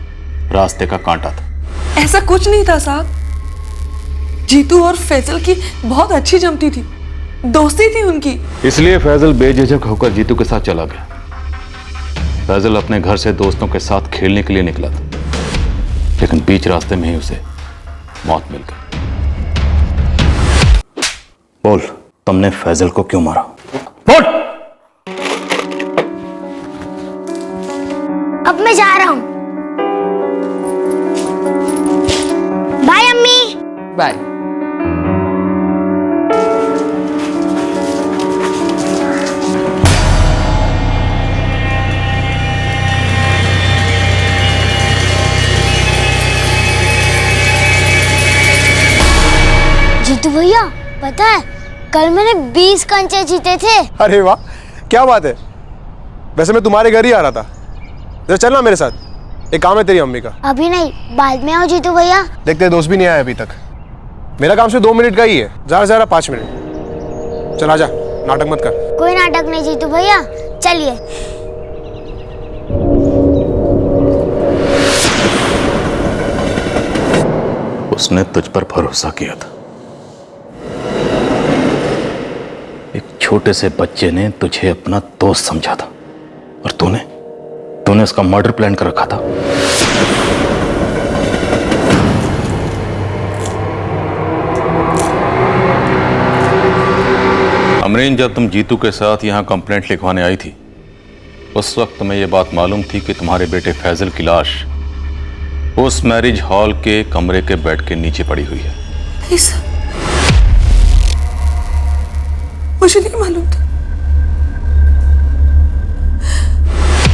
रास्ते का कांटा था। ऐसा कुछ नहीं था साहब। जीतू और फैजल की बहुत अच्छी जमती थी, दोस्ती थी उनकी। इसलिए फैजल बेझिझक होकर जीतू के साथ चला गया। फैजल अपने घर से दोस्तों के साथ खेलने के लिए निकला था, लेकिन बीच रास्ते में ही उसे मौत मिल गई। बोल, तुमने फैजल को क्यों मारा? बोल। अब मैं जा रहा हूं। बाय अम्मी। बाय। जीतू भैया, पता है कल मैंने 20 कंचे जीते थे। अरे वाह, क्या बात है। वैसे मैं तुम्हारे घर ही आ रहा था, जरा चलना मेरे साथ, एक काम है तेरी अम्मी का। अभी नहीं, बाद में आओ जीतू भैया। देखते दोस्त भी नहीं आया अभी तक। मेरा काम सिर्फ 2 मिनट का ही है, ज्यादा से ज्यादा 5 मिनट। चल आजा, नाटक मत कर। कोई नाटक नहीं जीतू भैया, चलिए। उसने तुझ पर भरोसा किया था। एक छोटे से बच्चे ने तुझे अपना दोस्त समझा था और तूने उसका मर्डर प्लान कर रखा था। अमरीन, जब तुम जीतू के साथ यहां कंप्लेंट लिखवाने आई थी उस वक्त तुम्हें यह बात मालूम थी कि तुम्हारे बेटे फैजल की लाश उस मैरिज हॉल के कमरे के बेड के नीचे पड़ी हुई है। नहीं सर, मुझे नहीं मालूम था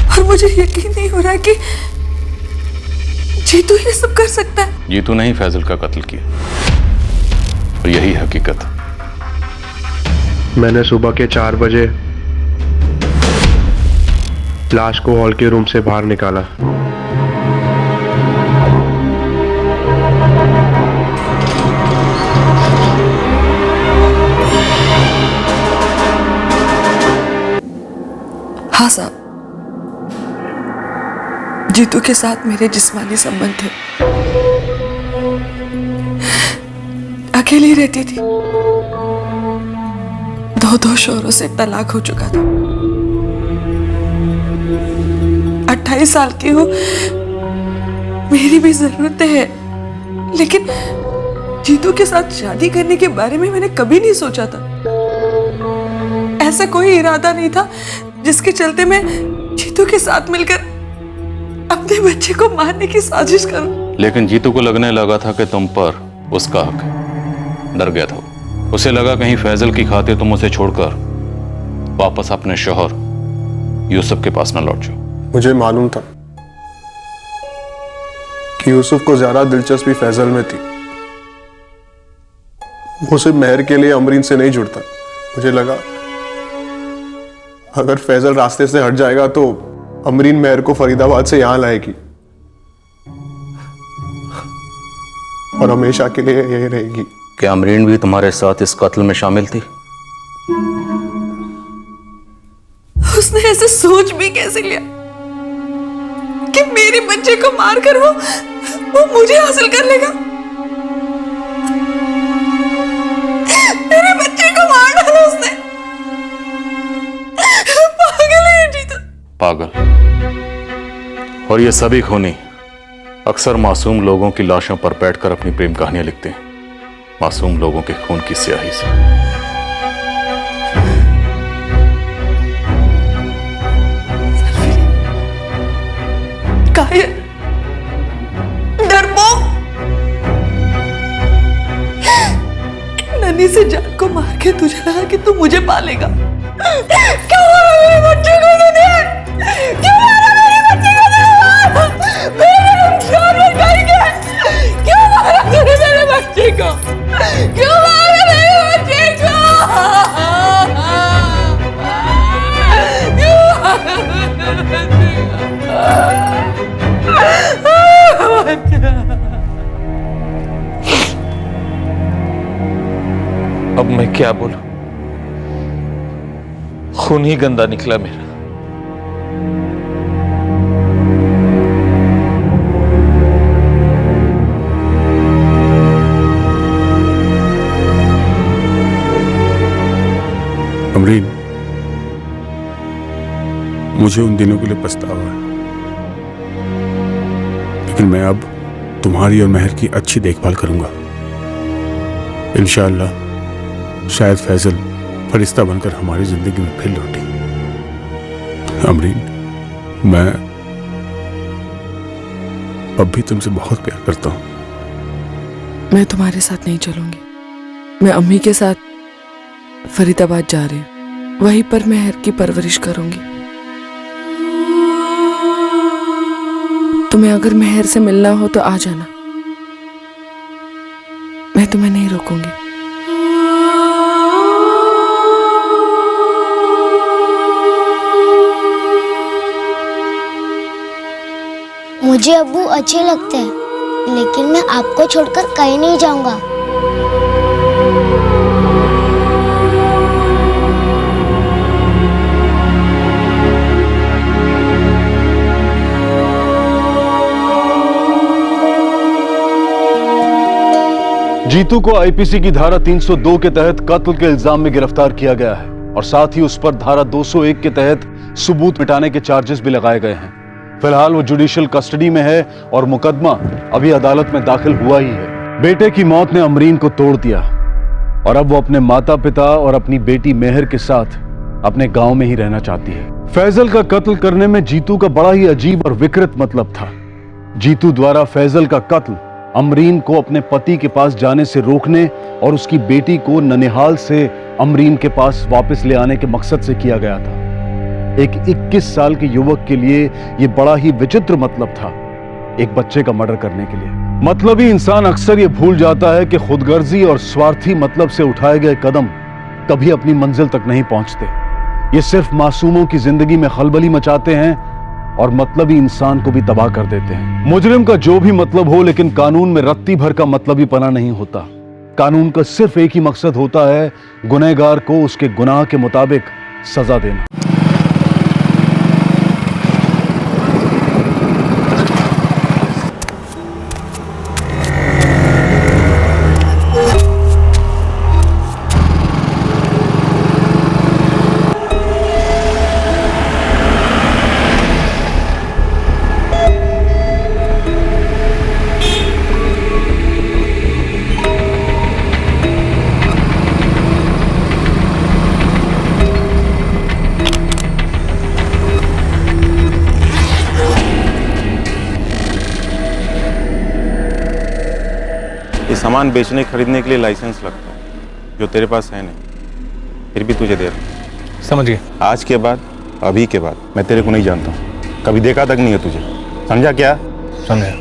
और मुझे यकीन नहीं हो रहा कि जीतू ये सब कर सकता है। जीतू नहीं फैजल का कत्ल किया और यही हकीकत। मैंने सुबह के 4 बजे लाश को हॉल के रूम से बाहर निकाला। हाँ साहब, जीतू के साथ मेरे जिस्मानी संबंध थे। अकेली रहती थी, 2 शोहरों से तलाक हो चुका था। 28 साल की हूँ, मेरी भी जरूरतें हैं, लेकिन जीतू के साथ शादी करने के बारे में मैंने कभी नहीं सोचा था। ऐसा कोई इरादा नहीं था जिसके चलते मैं जीतू के साथ मिलकर अपने बच्चे को मारने की साजिश करूं। लेकिन जीतू को लगने लगा था कि तुम पर उसका हक है। डर गया था। उसे लगा कहीं फैजल की खातिर तुम उसे छोड़कर वापस अपने शौहर यूसुफ के पास न लौट जाओ। मुझे मालूम था कि यूसुफ को ज्यादा दिलचस्पी फैजल में थी। वो सिर्फ मेहर के लिए अमरीन से नहीं जुड़ता। मुझे लगा अगर फैजल रास्ते से हट जाएगा तो अमरीन मेहर को फरीदाबाद से यहां लाएगी और हमेशा के लिए यही रहेगी। क्या अमरीन भी तुम्हारे साथ इस कत्ल में शामिल थी? उसने ऐसे सोच भी कैसे लिया कि मेरे बच्चे को मारकर वो मुझे हासिल कर लेगा? मेरे बच्चे को मार डाला उसने। पागल है जीतू। पागल। और ये सभी खूनी अक्सर मासूम लोगों की लाशों पर बैठकर अपनी प्रेम कहानियां लिखते हैं, मासूम लोगों के खून की स्याही से। कायर, डरपोक, नन्ही से जान को मार के तुझे लगा कि तू मुझे पालेगा। क्यों मारा मेरे बच्चे को तूने? क्यों मारा मेरे बच्चे को तूने? मेरे नुकसान में करके क्यों मारा तूने मेरे बच्चे को? क्यों मारा मेरे बच्चे को? क्यों मारा मेरे बच्चे को? अब मैं क्या बोलूं? खून ही गंदा निकला मेरा। अमरीन, मुझे उन दिनों के लिए पछतावा है, लेकिन मैं अब तुम्हारी और मेहर की अच्छी देखभाल करूंगा। इंशाअल्लाह शायद फैजल फरिश्ता बनकर हमारी जिंदगी में फिर लौटे। अमरीन, मैं अब भी तुमसे बहुत प्यार करता हूं। मैं तुम्हारे साथ नहीं चलूंगी। मैं अम्मी के साथ फरीदाबाद जा रही हूँ। वहीं पर मेहर की परवरिश करूंगी। तुम्हें अगर मेहर से मिलना हो तो आ जाना, मैं तुम्हें नहीं रोकूंगी। मुझे अब्बू अच्छे लगते हैं, लेकिन मैं आपको छोड़कर कहीं नहीं जाऊंगा। जीतू को आईपीसी की धारा 302 के तहत कत्ल के इल्जाम में गिरफ्तार किया गया है और साथ ही उस पर धारा 201 के तहत सबूत मिटाने के चार्जेस भी लगाए गए हैं। फिलहाल वो जुडिशियल कस्टडी में है और मुकदमा अभी अदालत में दाखिल हुआ ही है। बेटे की मौत ने अमरीन को तोड़ दिया और अब वो अपने माता पिता और अपनी बेटी मेहर के साथ अपने गांव में ही रहना चाहती है। फैजल का कत्ल करने में जीतू का बड़ा ही अजीब और विकृत मतलब था। जीतू द्वारा फैजल का कत्ल अमरीन को अपने पति के पास जाने से रोकने और उसकी बेटी को ननिहाल से अमरीन के पास वापस ले आने के मकसद से किया गया था। एक 21 साल के युवक के लिए यह बड़ा ही विचित्र मतलब था, एक बच्चे का मर्डर करने के लिए। मतलबी इंसान अक्सर यह भूल जाता है कि खुदगर्जी और स्वार्थी मतलब से उठाए गए कदम कभी अपनी मंजिल तक नहीं पहुंचते। ये सिर्फ मासूमों की जिंदगी में खलबली मचाते हैं और मतलबी इंसान को भी तबाह कर देते हैं। मुजरिम का जो भी मतलब हो, लेकिन कानून में रत्ती भर का मतलबी पना नहीं होता। कानून का सिर्फ एक ही मकसद होता है, गुनहगार को उसके गुनाह के मुताबिक सजा देना। सामान बेचने खरीदने के लिए लाइसेंस लगता है, जो तेरे पास है नहीं, फिर भी तुझे दे रहा हूं। समझ गए? आज के बाद, अभी के बाद मैं तेरे को नहीं जानता हूँ, कभी देखा तक नहीं है तुझे, समझा? क्या समझा?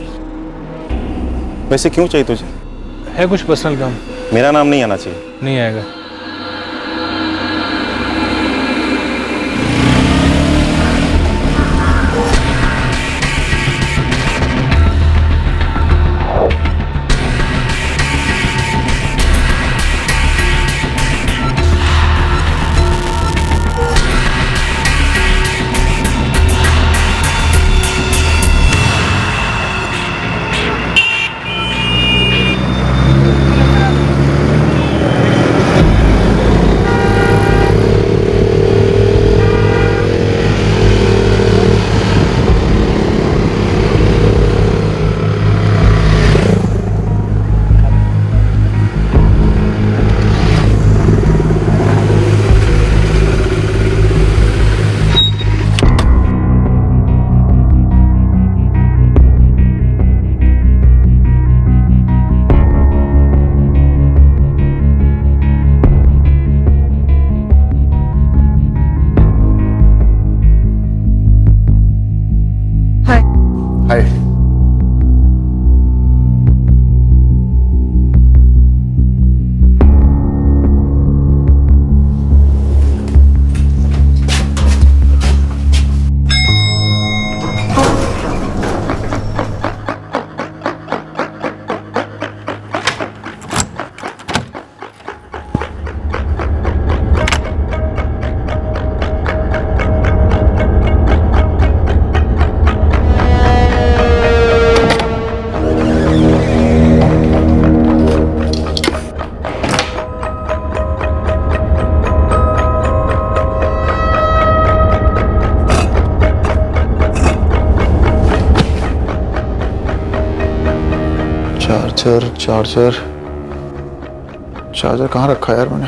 वैसे क्यों चाहिए तुझे? है कुछ पर्सनल काम। मेरा नाम नहीं आना चाहिए। नहीं आएगा। हाय। चार्जर कहाँ रखा है यार मैंने?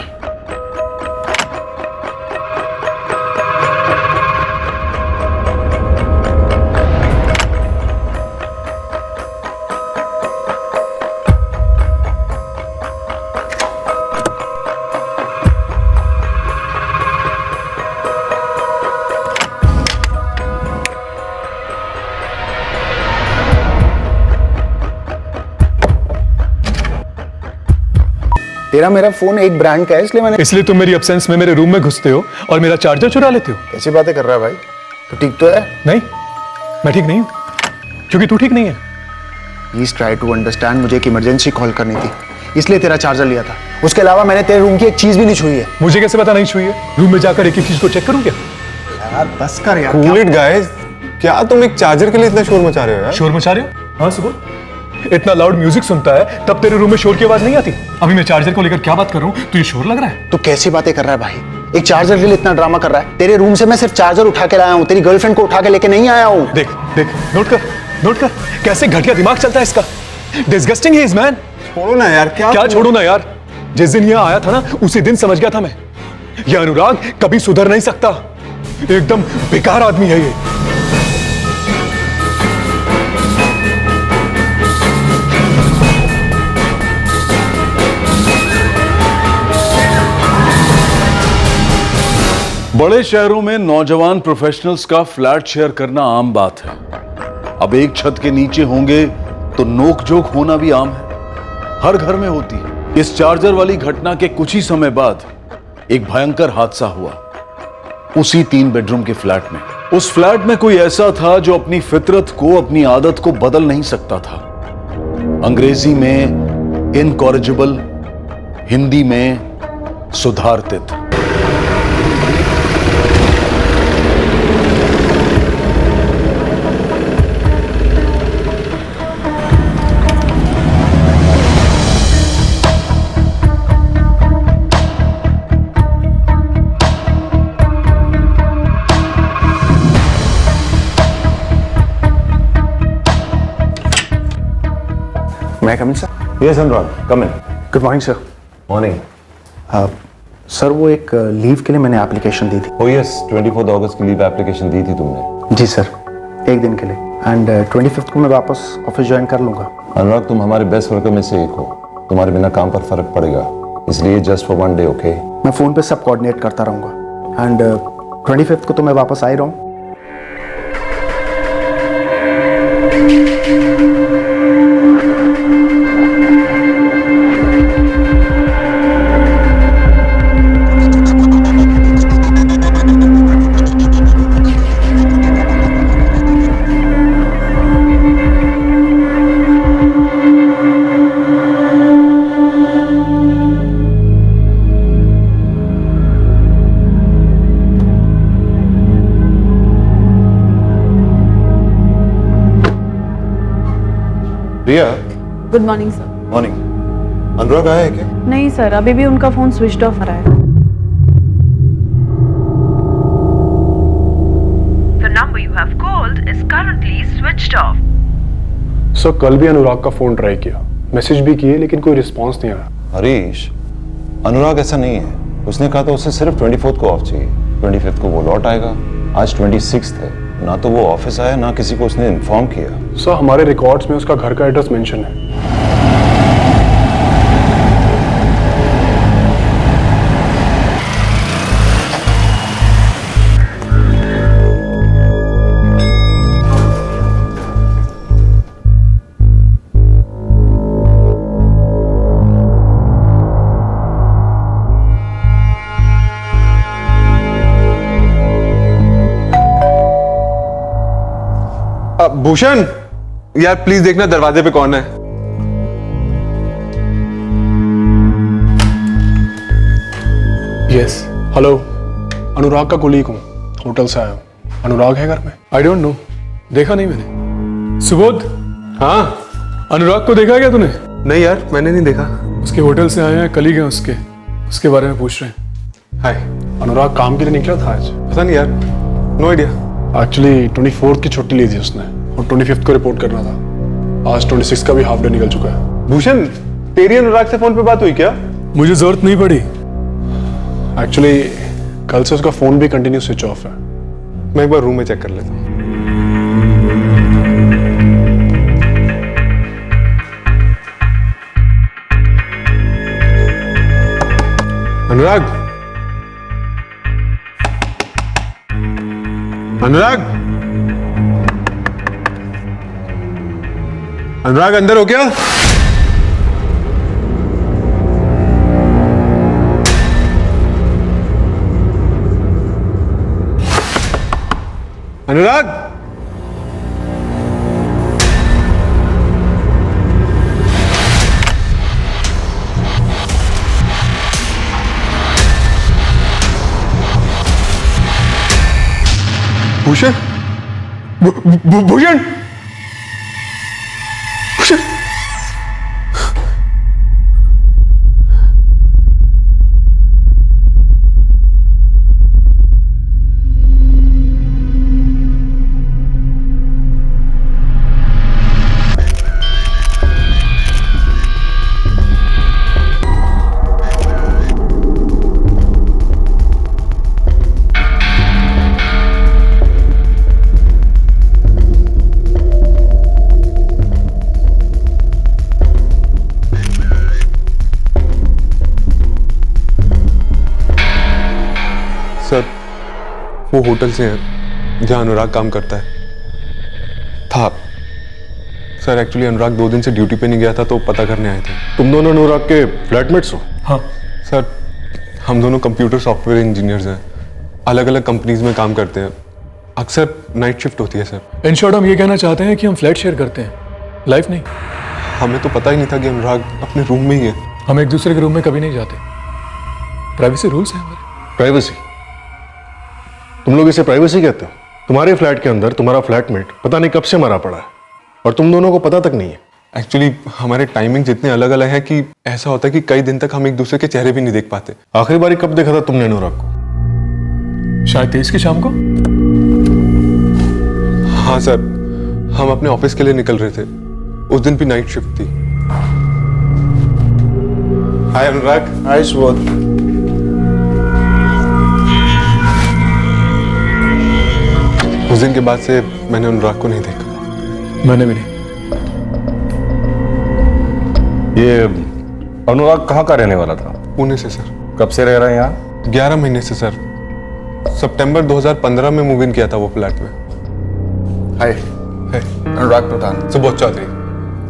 तेरा मेरा फोन एक ब्रांड का है, इसलिए तुम मेरी एब्सेंस में मेरे रूम में घुसते हो और मेरा चार्जर चुरा लेते हो। कैसी बातें कर रहा है भाई? तो ठीक तो है? नहीं, मैं ठीक नहीं हूँ, क्योंकि तू ठीक नहीं है। प्लीज ट्राई टू अंडरस्टैंड, मुझे एक इमरजेंसी कॉल करनी थी, इसलिए तेरा चार्जर लिया था। उसके अलावा मैंने तेरे रूम की एक चीज भी नहीं छुई है। मुझे कैसे पता नहीं छुई है? रूम में जाकर एक एक चीज को चेक करूँ क्या? यार बस कर यार। कूल इट गाइस, क्या तुम एक चार्जर के लिए इतना शोर मचा रहे हो यार? शोर मचा रहे हो? हाँ सुबह इतना लाउड म्यूजिक सुनता है तब तेरे रूम में शोर की आवाज नहीं आती। अभी मैं चार्जर को लेकर क्या बात कर रहा हूँ, तुझे शोर लग रहा है? तू कैसी बातें कर रहा है भाई? एक चार्जर के लिए इतना ड्रामा कर रहा है? तेरे रूम से मैं सिर्फ चार्जर उठा के लाया हूँ, तेरी गर्लफ्रेंड को उठा के लेके नहीं आया हूँ। देख देख, नोट कर कैसे घटिया दिमाग चलता है इसका। Disgusting he is man. छोड़ो ना यार। क्या छोड़ू ना यार? जिस दिन यहाँ आया था ना, उसी दिन समझ गया था मैं, यह अनुराग कभी सुधर नहीं सकता। एकदम बेकार आदमी है ये। बड़े शहरों में नौजवान प्रोफेशनल्स का फ्लैट शेयर करना आम बात है। अब एक छत के नीचे होंगे तो नोकझोंक होना भी आम है, हर घर में होती है। इस चार्जर वाली घटना के कुछ ही समय बाद एक भयंकर हादसा हुआ उसी 3 बेडरूम के फ्लैट में। उस फ्लैट में कोई ऐसा था जो अपनी फितरत को, अपनी आदत को बदल नहीं सकता था। अंग्रेजी में इनकॉरिजिबल, हिंदी में सुधारतित। May I come in sir? Yes Anurag, come in. Good morning sir. Morning. Sir वो एक लीव के लिए मैंने एप्लीकेशन दी थी। ओ यस, 24 अगस्त की लीव एप्लीकेशन दी थी तुमने। जी सर, एक दिन के लिए, एंड 25 को मैं वापस ऑफिस ज्वाइन कर लूंगा। अनुराग, तुम हमारे बेस्ट वर्कर में से एक हो, तुम्हारे बिना काम पर फर्क पड़ेगा, इसलिए जस्ट फॉर 1 डे, ओके? मैं फोन पे सब कोऑर्डिनेट करता रहूंगा, एंड 25 को तो मैं वापस आ ही रहा हूँ। रिया, गुड मॉर्निंग सर। मॉर्निंग। अनुराग आया है क्या? नहीं सर, अभी भी उनका फोन स्विच ऑफ आ रहा है। The number you have called is currently switched off. Sir कल भी अनुराग का फोन ट्राई किया, मैसेज भी किए, लेकिन कोई रिस्पांस नहीं आया। हरीश, अनुराग ऐसा नहीं है। उसने कहा था उसे सिर्फ 24 को ऑफ चाहिए। 25 को वो लौट आएगा। आज 26 है, ना तो वो ऑफिस आया, ना किसी को उसने इन्फॉर्म किया। सर हमारे रिकॉर्ड्स में उसका घर का एड्रेस मेंशन है। भूषण, यार प्लीज देखना दरवाजे पे कौन है। यस, हेलो, अनुराग का कोलीग हूँ, होटल से आया हूँ। अनुराग है घर में? आई डोंट नो, देखा नहीं मैंने। सुबोध। हाँ, अनुराग को देखा क्या तूने? नहीं यार, मैंने नहीं देखा। उसके होटल से आए हैं, कलीग हैं उसके बारे में पूछ रहे हैं। हाय, अनुराग काम के लिए निकला था आज? पता नहीं यार, नो आइडिया। एक्चुअली 24 की छुट्टी ली थी उसने और 25 को रिपोर्ट करना था। आज 26 का भी हाफ डे निकल चुका है। भूषण, तेरी अनुराग से फोन पे बात हुई क्या? मुझे जरूरत नहीं पड़ी। एक्चुअली कल से उसका फोन भी कंटिन्यू स्विच ऑफ है। मैं एक बार रूम में चेक कर लेता हूँ। अनुराग, अनुराग, अनुराग अंदर हो क्या? अनुराग, भूषण, भूषण, भूषण। सर वो होटल से हैं जहाँ अनुराग काम करता है। था सर, एक्चुअली अनुराग 2 दिन से ड्यूटी पे नहीं गया था तो पता करने आए थे। तुम दोनों अनुराग के फ्लैटमेट्स हो? हाँ सर, हम दोनों कंप्यूटर सॉफ्टवेयर इंजीनियर्स हैं, अलग अलग कंपनीज में काम करते हैं। अक्सर नाइट शिफ्ट होती है सर। इन शॉर्ट हम ये कहना चाहते हैं कि हम फ्लैट शेयर करते हैं, लाइफ नहीं। हमें तो पता ही नहीं था कि अनुराग अपने रूम में ही है। हम एक दूसरे के रूम में कभी नहीं जाते, प्राइवेसी रूल्स हैं हमारे। प्राइवेसी? तुम लोग इसे प्राइवेसी कहते हो? तुम्हारे फ्लैट के अंदर तुम्हारा फ्लैटमेट पता नहीं कब से मरा पड़ा है और तुम दोनों को पता तक नहीं है। एक्चुअली हमारे टाइमिंग इतने अलग अलग हैं कि ऐसा होता है कि कई दिन तक हम एक दूसरे के चेहरे भी नहीं देख पाते। आखिरी बारी कब देखा था तुमने अनुराग को? शायद 23 की शाम को। हाँ सर, हम अपने ऑफिस के लिए निकल रहे थे, उस दिन भी नाइट शिफ्ट थी। हाय अनुराग। हाय सुबोध। उस दिन के बाद से मैंने अनुराग को नहीं देखा। मैंने भी नहीं। ये अनुराग कहाँ का रहने वाला था? पुणे से सर। कब से रह रहे हैं यहाँ? 11 महीने से सर। सितंबर 2015 में मूव इन किया था वो फ्लैट में। हाय, अनुराग प्रधान। सुबोध चौधरी।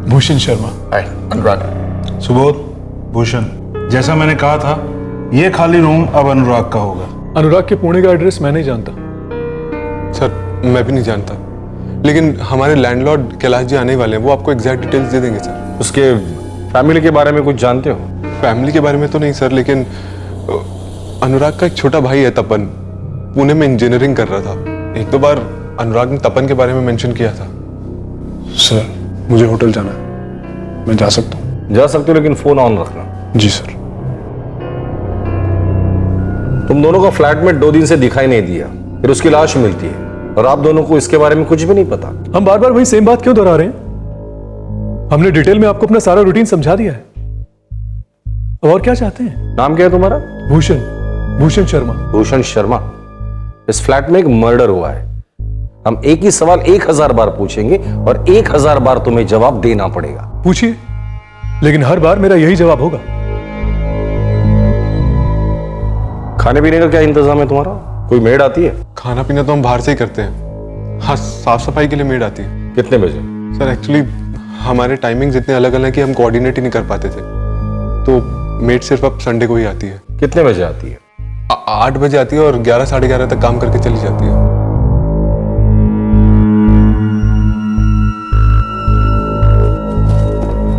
भूषण शर्मा। हाय अनुराग। सुबोध, भूषण, जैसा मैंने कहा था ये खाली रूम अब अनुराग का होगा। अनुराग के पुणे का एड्रेस मैं नहीं जानता। सर मैं भी नहीं जानता, लेकिन हमारे लैंडलॉर्ड कैलाश जी आने वाले हैं, वो आपको एग्जैक्ट डिटेल्स दे देंगे सर। उसके फैमिली के बारे में कुछ जानते हो? फैमिली के बारे में तो नहीं सर, लेकिन अनुराग का एक छोटा भाई है तपन, पुणे में इंजीनियरिंग कर रहा था। 1-2 बार अनुराग ने तपन के बारे में मेंशन किया था। सर मुझे होटल जाना है, मैं जा सकता हूँ? जा सकते हो, लेकिन फोन ऑन रखना। जी सर। तुम दोनों का फ्लैटमेट 2 दिन से दिखाई नहीं दिया, फिर उसकी लाश मिलती है और आप दोनों को इसके बारे में कुछ भी नहीं पता। हम बार बार वही सेम बात क्यों दोहरा रहे हैं? हमने डिटेल में आपको अपना सारा रूटीन समझा दिया है। और क्या चाहते हैं? नाम क्या है तुम्हारा? भूषण। भूषण शर्मा। भूषण शर्मा। इस फ्लैट में एक मर्डर हुआ है। हम एक ही सवाल 1000 बार पूछेंगे और 1000 बार तुम्हें जवाब देना पड़ेगा। पूछिए, लेकिन हर बार मेरा यही जवाब होगा। खाने पीने का क्या इंतजाम है तुम्हारा? कोई मेड आती है? खाना पीना तो हम बाहर से ही करते हैं। हाँ, साफ सफाई के लिए मेड आती है। कितने बजे? सर एक्चुअली हमारे टाइमिंग्स इतने अलग अलग हैं कि हम कोऑर्डिनेट ही नहीं कर पाते थे, तो मेड सिर्फ अब संडे को ही आती है। कितने बजे आती है? 8 बजे आती है और 11 साढ़े 11 तक काम करके चली जाती है।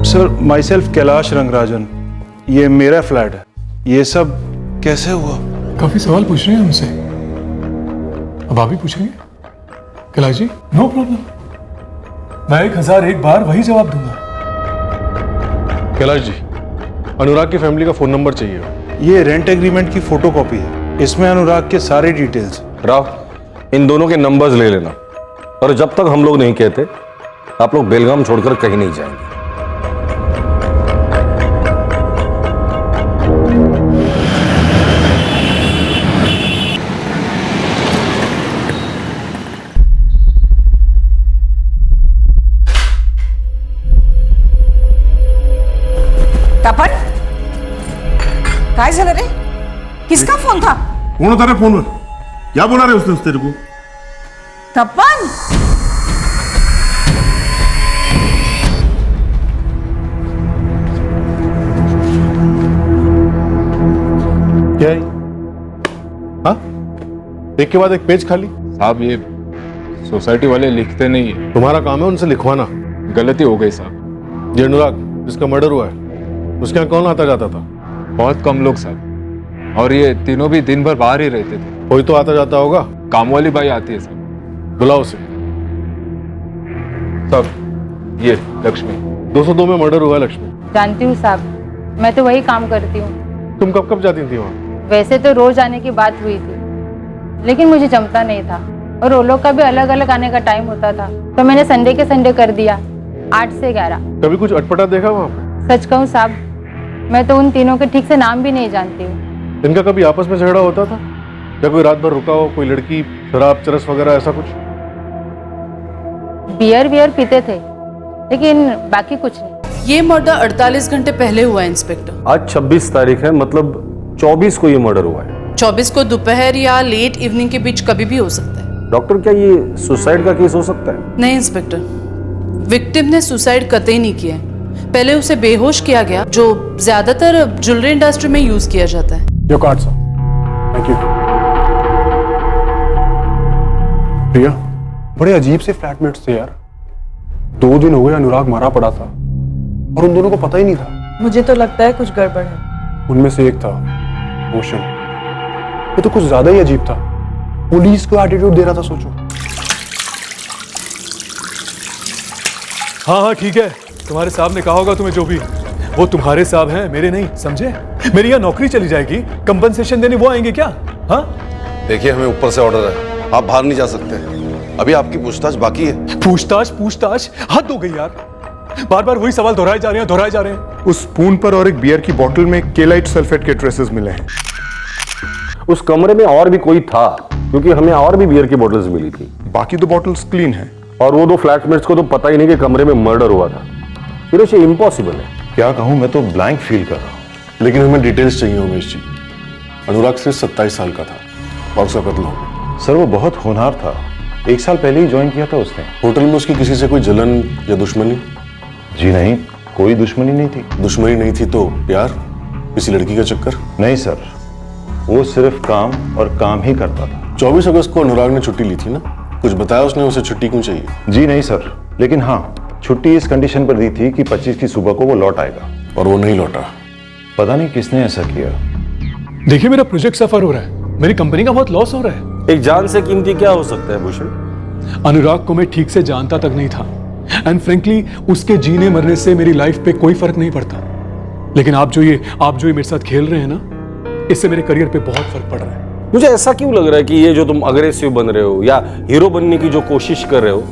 Sir, my self Kailash Rangarajan, ये मेरा फ्लैट है। ये सब कैसे हुआ? काफी सवाल पूछ रहे हैं हमसे, अब आप भी पूछेंगे? कैलाश जी, नो प्रॉब्लम, मैं 1001 बार वही जवाब दूंगा। कैलाश जी, अनुराग की फैमिली का फोन नंबर चाहिए। ये रेंट एग्रीमेंट की फोटोकॉपी है, इसमें अनुराग के सारे डिटेल्स। राव, इन दोनों के नंबर्स ले लेना, और जब तक हम लोग नहीं कहते आप लोग बेलगाम छोड़कर कहीं नहीं जाएंगे। तपन, काय झालं रे? किसका फोन था? कौन होता रे फोन? क्या बोला रे उसने तेरे को? तपन, क्या है? हाँ, एक के बाद एक पेज खाली। साहब ये सोसाइटी वाले लिखते नहीं है। तुम्हारा काम है उनसे लिखवाना। गलती हो गई साहब। ये अनुराग जिसका मर्डर हुआ है, उसके यहाँ कौन आता जाता था? बहुत कम लोग साहब, और ये तीनों भी दिन भर बाहर ही रहते थे। कोई तो आता जाता होगा। काम वाली बाई आती है साहब। बुलाओ उसे। साहब ये लक्ष्मी। 202 में मर्डर हुआ है लक्ष्मी। जानती हूँ साहब, मैं तो वही काम करती हूँ। तुम कब कब जाती थी वहाँ? वैसे तो रोज आने की बात हुई थी, लेकिन मुझे जमता नहीं था और वो लोग का भी अलग अलग आने का टाइम होता था, तो मैंने संडे के संडे कर दिया, 8 से 11। कभी कुछ अटपटा देखा वहाँ पे? सच कहूँ साहब, मैं तो उन तीनों के ठीक से नाम भी नहीं जानती हूँ। इनका कभी आपस में झगड़ा होता था? या कोई रात भर रुका हो, कोई लड़की शराब चरस वगैरह ऐसा कुछ? बियर पीते थे, लेकिन बाकी कुछ नहीं। ये मर्डर 48 घंटे पहले हुआ है इंस्पेक्टर। आज 26 तारीख है, मतलब 24 को ये मर्डर हुआ है। 24 को दोपहर या लेट इवनिंग के बीच कभी भी हो सकता है। डॉक्टर, क्या ये सुसाइड का केस हो सकता है? नहीं इंस्पेक्टर, विक्टिम ने सुसाइड कतई नहीं किया है। पहले उसे बेहोश किया गया, जो ज्यादातर ज्वेलरी इंडस्ट्री में यूज किया जाता है। Your card sir. Thank you. Priya, बड़े अजीब से फ्लैटमेट्स थे यार। 2 दिन हो गए अनुराग मारा पड़ा था और उन दोनों को पता ही नहीं था। मुझे तो लगता है कुछ गड़बड़ है। उनमें से एक था भूषण। ये तो कुछ ज्यादा ही अजीब था। पुलिस को एटीट्यूड दे रहा था, सोचो। हाँ हाँ ठीक है, तुम्हारे साहब ने कहा होगा तुम्हें जो भी। वो तुम्हारे साहब हैं, मेरे नहीं, समझे? मेरी यहाँ नौकरी चली जाएगी, कंपनसेशन देने वो आएंगे क्या? हाँ देखिए, हमें ऊपर से ऑर्डर है, आप बाहर नहीं जा सकते। अभी आपकी पूछताछ बाकी है। पूछताछ हद हो गई यार। बार बार वही सवाल दोहराए जा रहे हैं। उस स्पून पर और एक बियर की बोतल में केलाइट सल्फेट के ट्रेसेस मिले हैं। उस कमरे में और भी कोई था, क्योंकि हमें और भी बियर की बोतल्स मिली थी। बाकी 2 बॉटल्स क्लीन हैं। और वो 2 फ्लैटमेट्स को तो पता ही नहीं कि कमरे में मर्डर हुआ था। फिर ये इम्पॉसिबल है। क्या कहूं, मैं तो ब्लैंक फील कर रहा हूं। लेकिन हमें डिटेल्स चाहिए उमेश जी। अनुराग सिर्फ 27 साल का था और उसका कत्ल हो गया। सर, वो बहुत होनहार था। 1 साल पहले ही ज्वाइन किया था उसने। होटल में उसकी किसी से कोई जलन या दुश्मनी? जी नहीं, कोई दुश्मनी नहीं थी। दुश्मनी नहीं थी तो प्यार, किसी लड़की का चक्कर? नहीं सर, वो सिर्फ काम और काम ही करता था। 24 अगस्त को अनुराग ने छुट्टी ली थी ना? कुछ बताया उसने उसे छुट्टी क्यों चाहिए? जी नहीं सर, लेकिन हाँ, छुट्टी इस कंडीशन पर दी थी कि 25 की सुबह को वो लौट आएगा। और वो नहीं लौटा। पता नहीं किसने ऐसा किया। देखिए, मेरा प्रोजेक्ट सफर हो रहा है, मेरी कंपनी का बहुत लॉस हो रहा है। एक जान से कीमती क्या हो सकता है भूषण? अनुराग को मैं ठीक से जानता तक नहीं था, एंड फ्रेंकली उसके जीने मरने से मेरी लाइफ पे कोई फर्क नहीं पड़ता। लेकिन आप जो ये मेरे साथ खेल रहे हैं ना, इससे मेरे करियर पे बहुत फर्क पड़ रहा है। मुझे ऐसा क्यों लग रहा है कि ये जो तुम अग्रेसिव बन रहे हो या हीरो बनने की जो कोशिश कर रहे हो,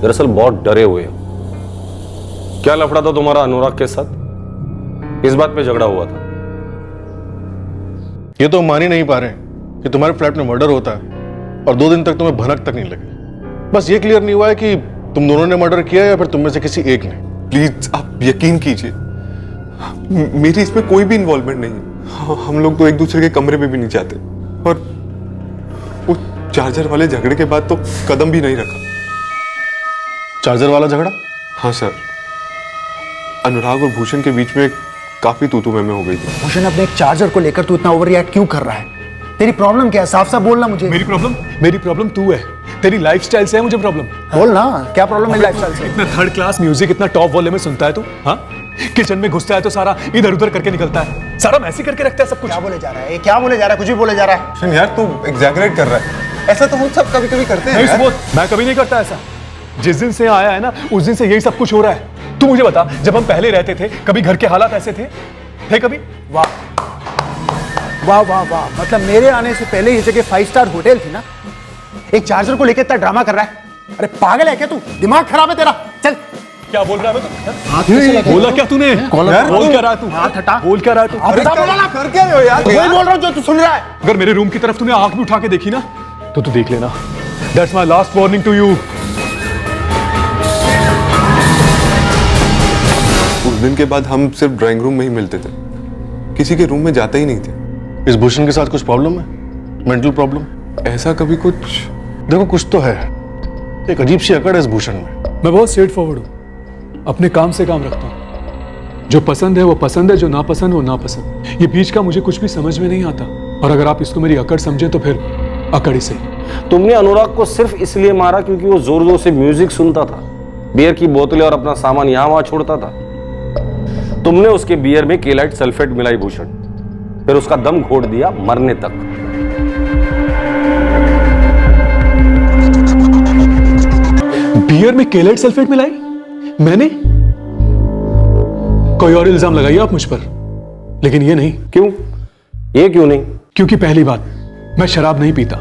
दरअसल बहुत डरे हुए हो। क्या लफड़ा था तुम्हारा अनुराग के साथ? किस बात पे झगड़ा हुआ था? ये तो मान ही नहीं पा रहे कि तुम्हारे फ्लैट में मर्डर होता है और 2 दिन तक तुम्हें भनक तक नहीं लगी। बस ये क्लियर नहीं हुआ है कि तुम दोनों ने मर्डर किया या फिर तुम में से किसी एक ने। प्लीज आप यकीन कीजिए, मेरी इसमें कोई भी इन्वॉल्वमेंट नहीं है। हम लोग तो एक दूसरे के कमरे में भी नहीं जाते और वो चार्जर वाले झगड़े के बाद तो कदम भी नहीं रखा। चार्जर वाला झगड़ा? हाँ सर, अनुराग और भूषण के बीच में काफी तू मैं हो गई थी। भूषण, अपने एक चार्जर को लेकर तू इतना ओवर रिएक्ट क्यों कर रहा है? तेरी प्रॉब्लम क्या है? साफ साफ बोलना मुझे। मेरी प्रॉब्लम तू है, तेरी लाइफस्टाइल से है मुझे प्रॉब्लम। बोल ना, क्या प्रॉब्लम है लाइफस्टाइल से? इतना थर्ड क्लास म्यूजिक इतना टॉप वॉल्यूम में सुनता है तू? हाँ, किचन में घुसता है तो सारा इधर उधर करके निकलता है, सारा मैसी करके रखता है सब कुछ। क्या बोले जा रहा है? क्या बोले जा रहा है? कुछ भी बोले जा रहा है। यार तू एग्जैगरेट कर रहा है। ऐसा तो हम सब कभी कभी करते हैं यार। मैं कभी नहीं करता ऐसा। जिस दिन से आया है ना, उस दिन से यही सब कुछ हो रहा है। तू मुझे बता, जब हम पहले रहते थे, कभी घर के हालात ऐसे थे कभी? वाह वाह वाह वाह, मतलब मेरे आने से पहले ये जगह 5 स्टार होटल थी ना? एक चार्जर को लेकर इतना ड्रामा कर रहा है। अरे पागल है क्या तू? दिमाग खराब है तेरा? चल। क्या बोल रहा है तू? बोला क्या तूने? बोल क्या रहा है तू? हाथ हटा। बोल क्या रहा है तू? कर क्या रहे हो यार? वही बोल रहा हूँ जो तू सुन रहा है। अगर मेरे रूम की तरफ तूने आंख भी उठा के देखी ना, तो तू देख लेना। That's my last warning to you. उस दिन के बाद हम सिर्फ ड्राइंग रूम में ही मिलते थे, किसी के रूम में जाते ही नहीं थे। इस भूषण के साथ कुछ प्रॉब्लम है? Mental problem? ऐसा कभी कुछ? देखो, कुछ तो है। एक अजीब सी अकड़ है इस भूषण में। मैं बहुत स्ट्रेट फॉरवर्ड हूँ, अपने काम से काम रखता हूँ। जो पसंद है वो पसंद है, जो नापसंद वो नापसंद। ये बीच का मुझे कुछ भी समझ में नहीं आता। और अगर आप इसको मेरी अकड़ समझे तो फिर अकड़ ही सही। तुमने अनुराग को सिर्फ इसलिए मारा क्योंकि वो जोर जोर से म्यूजिक सुनता था, बियर की बोतलें और अपना सामान यहां वहां छोड़ता था। तुमने उसके बियर में केलाइट सल्फेट मिलाई भूषण, फिर उसका दम घोट दिया मरने तक। बियर में केलाइट सल्फेट मिलाई? मैंने? कोई और इल्जाम लगाइए आप मुझ पर, लेकिन ये नहीं। क्यों? ये क्यों नहीं? क्योंकि पहली बात, मैं शराब नहीं पीता।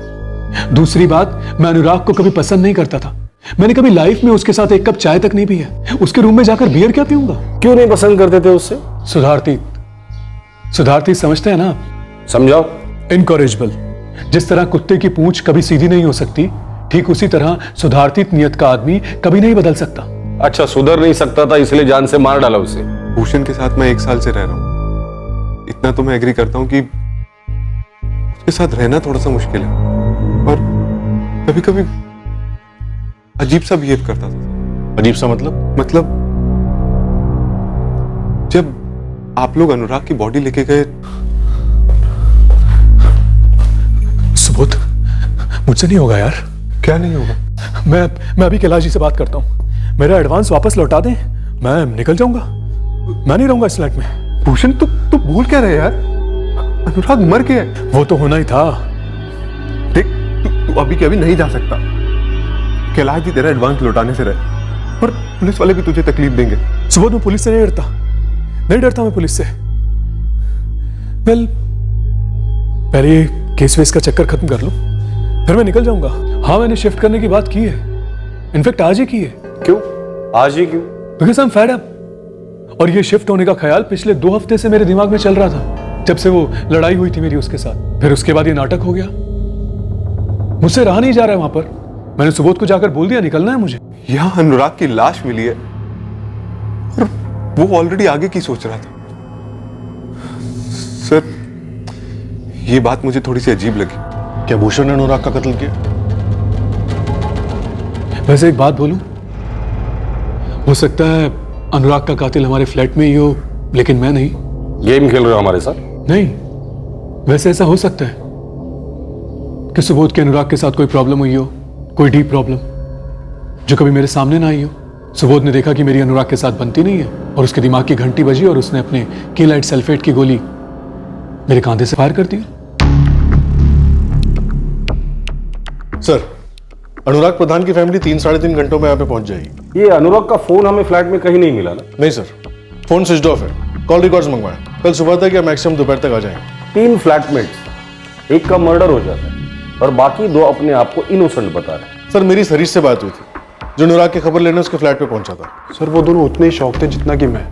दूसरी बात, मैं अनुराग को कभी पसंद नहीं करता था। मैंने कभी लाइफ में उसके साथ एक कप चाय तक नहीं पी है। उसके रूम में जाकर बियर क्या पीऊंगा? क्यों नहीं पसंद करते थे उससे? सुधारती समझते हैं ना? समझाओ। इनकॉरेजेबल। जिस तरह कुत्ते की पूंछ कभी सीधी नहीं हो सकती, ठीक उसी तरह सुधारती नियत का आदमी कभी नहीं बदल सकता। अच्छा, सुधर नहीं सकता था इसलिए जान से मार डाला उसे। भूषण के साथ मैं 1 साल से रह रहा हूं। इतना तो मैं एग्री करता हूं कि उसके साथ रहना थोड़ा सा मुश्किल है और कभी कभी अजीब सा बिहेव करता था। अजीब सा मतलब जब आप लोग अनुराग की बॉडी लेके गए। सुबोध, मुझसे नहीं होगा यार। क्या नहीं होगा? मैं अभी कैलाश जी से बात करता हूँ, मेरा एडवांस वापस लौटा दें, मैं निकल जाऊंगा, मैं नहीं रहूंगा इस फ्लैट में। भूषण तू भूल क्या रहे यार, अनुराग मर गया है। वो तो होना ही था। देख तू अभी के अभी नहीं जा सकता। कैलाश जी तेरा एडवांस लौटाने से रहे और पुलिस वाले भी तुझे तकलीफ देंगे। सुबोध, मैं पुलिस से नहीं डरता मैं पुलिस से। वेल, पहले ये केस वेस का चक्कर खत्म कर लूं, फिर मैं निकल जाऊंगा। हाँ, मैंने शिफ्ट करने की बात की है, इनफैक्ट आज ही की है। क्यों आज ही क्यों? Because I am fed up. और ये शिफ्ट होने का ख्याल पिछले 2 हफ्ते से मेरे दिमाग में चल रहा था, जब से वो लड़ाई हुई थी मेरी उसके साथ। फिर उसके बाद ये नाटक हो गया, मुझसे रहा नहीं जा रहा है वहां पर। मैंने सुबोध को जाकर बोल दिया निकलना है मुझे। यहां अनुराग की लाश मिली है और वो ऑलरेडी आगे की सोच रहा था। सर, ये बात मुझे थोड़ी सी अजीब लगी। क्या भूषण ने अनुराग का कत्ल किया? वैसे एक बात बोलूं, हो सकता है अनुराग का कातिल हमारे फ्लैट में ही हो, लेकिन मैं नहीं। गेम खेल रहे हो हमारे साथ? नहीं, वैसे ऐसा हो सकता है कि सुबोध के अनुराग के साथ कोई प्रॉब्लम हुई हो, कोई डीप प्रॉब्लम जो कभी मेरे सामने ना आई हो। सुबोध ने देखा कि मेरी अनुराग के साथ बनती नहीं है और उसके दिमाग की घंटी बजी और उसने अपने केलाइट सल्फेट की गोली मेरे कांधे से फायर कर दी। सर, अनुराग प्रधान की फैमिली 3-3.5 घंटों में यहाँ पे पहुंच जाएगी। ये अनुराग का फोन हमें फ्लैट में कहीं नहीं मिला ना? नहीं सर, फोन स्विच ऑफ है। कॉल रिकॉर्ड्स मंगवाएं, कल सुबह तक या मैक्सिमम दोपहर तक आ जाएंगे। 3 फ्लैटमेट्स, एक का मर्डर हो जाता है और बाकी 2 अपने आप को इनोसेंट बता रहे हैं। सर, मेरी सरीश से बात हुई थी, जो अनुराग की खबर लेने उसके फ्लैट पे पहुंचा था। सर, वो दोनों उतने ही शौक थे जितना कि मैं।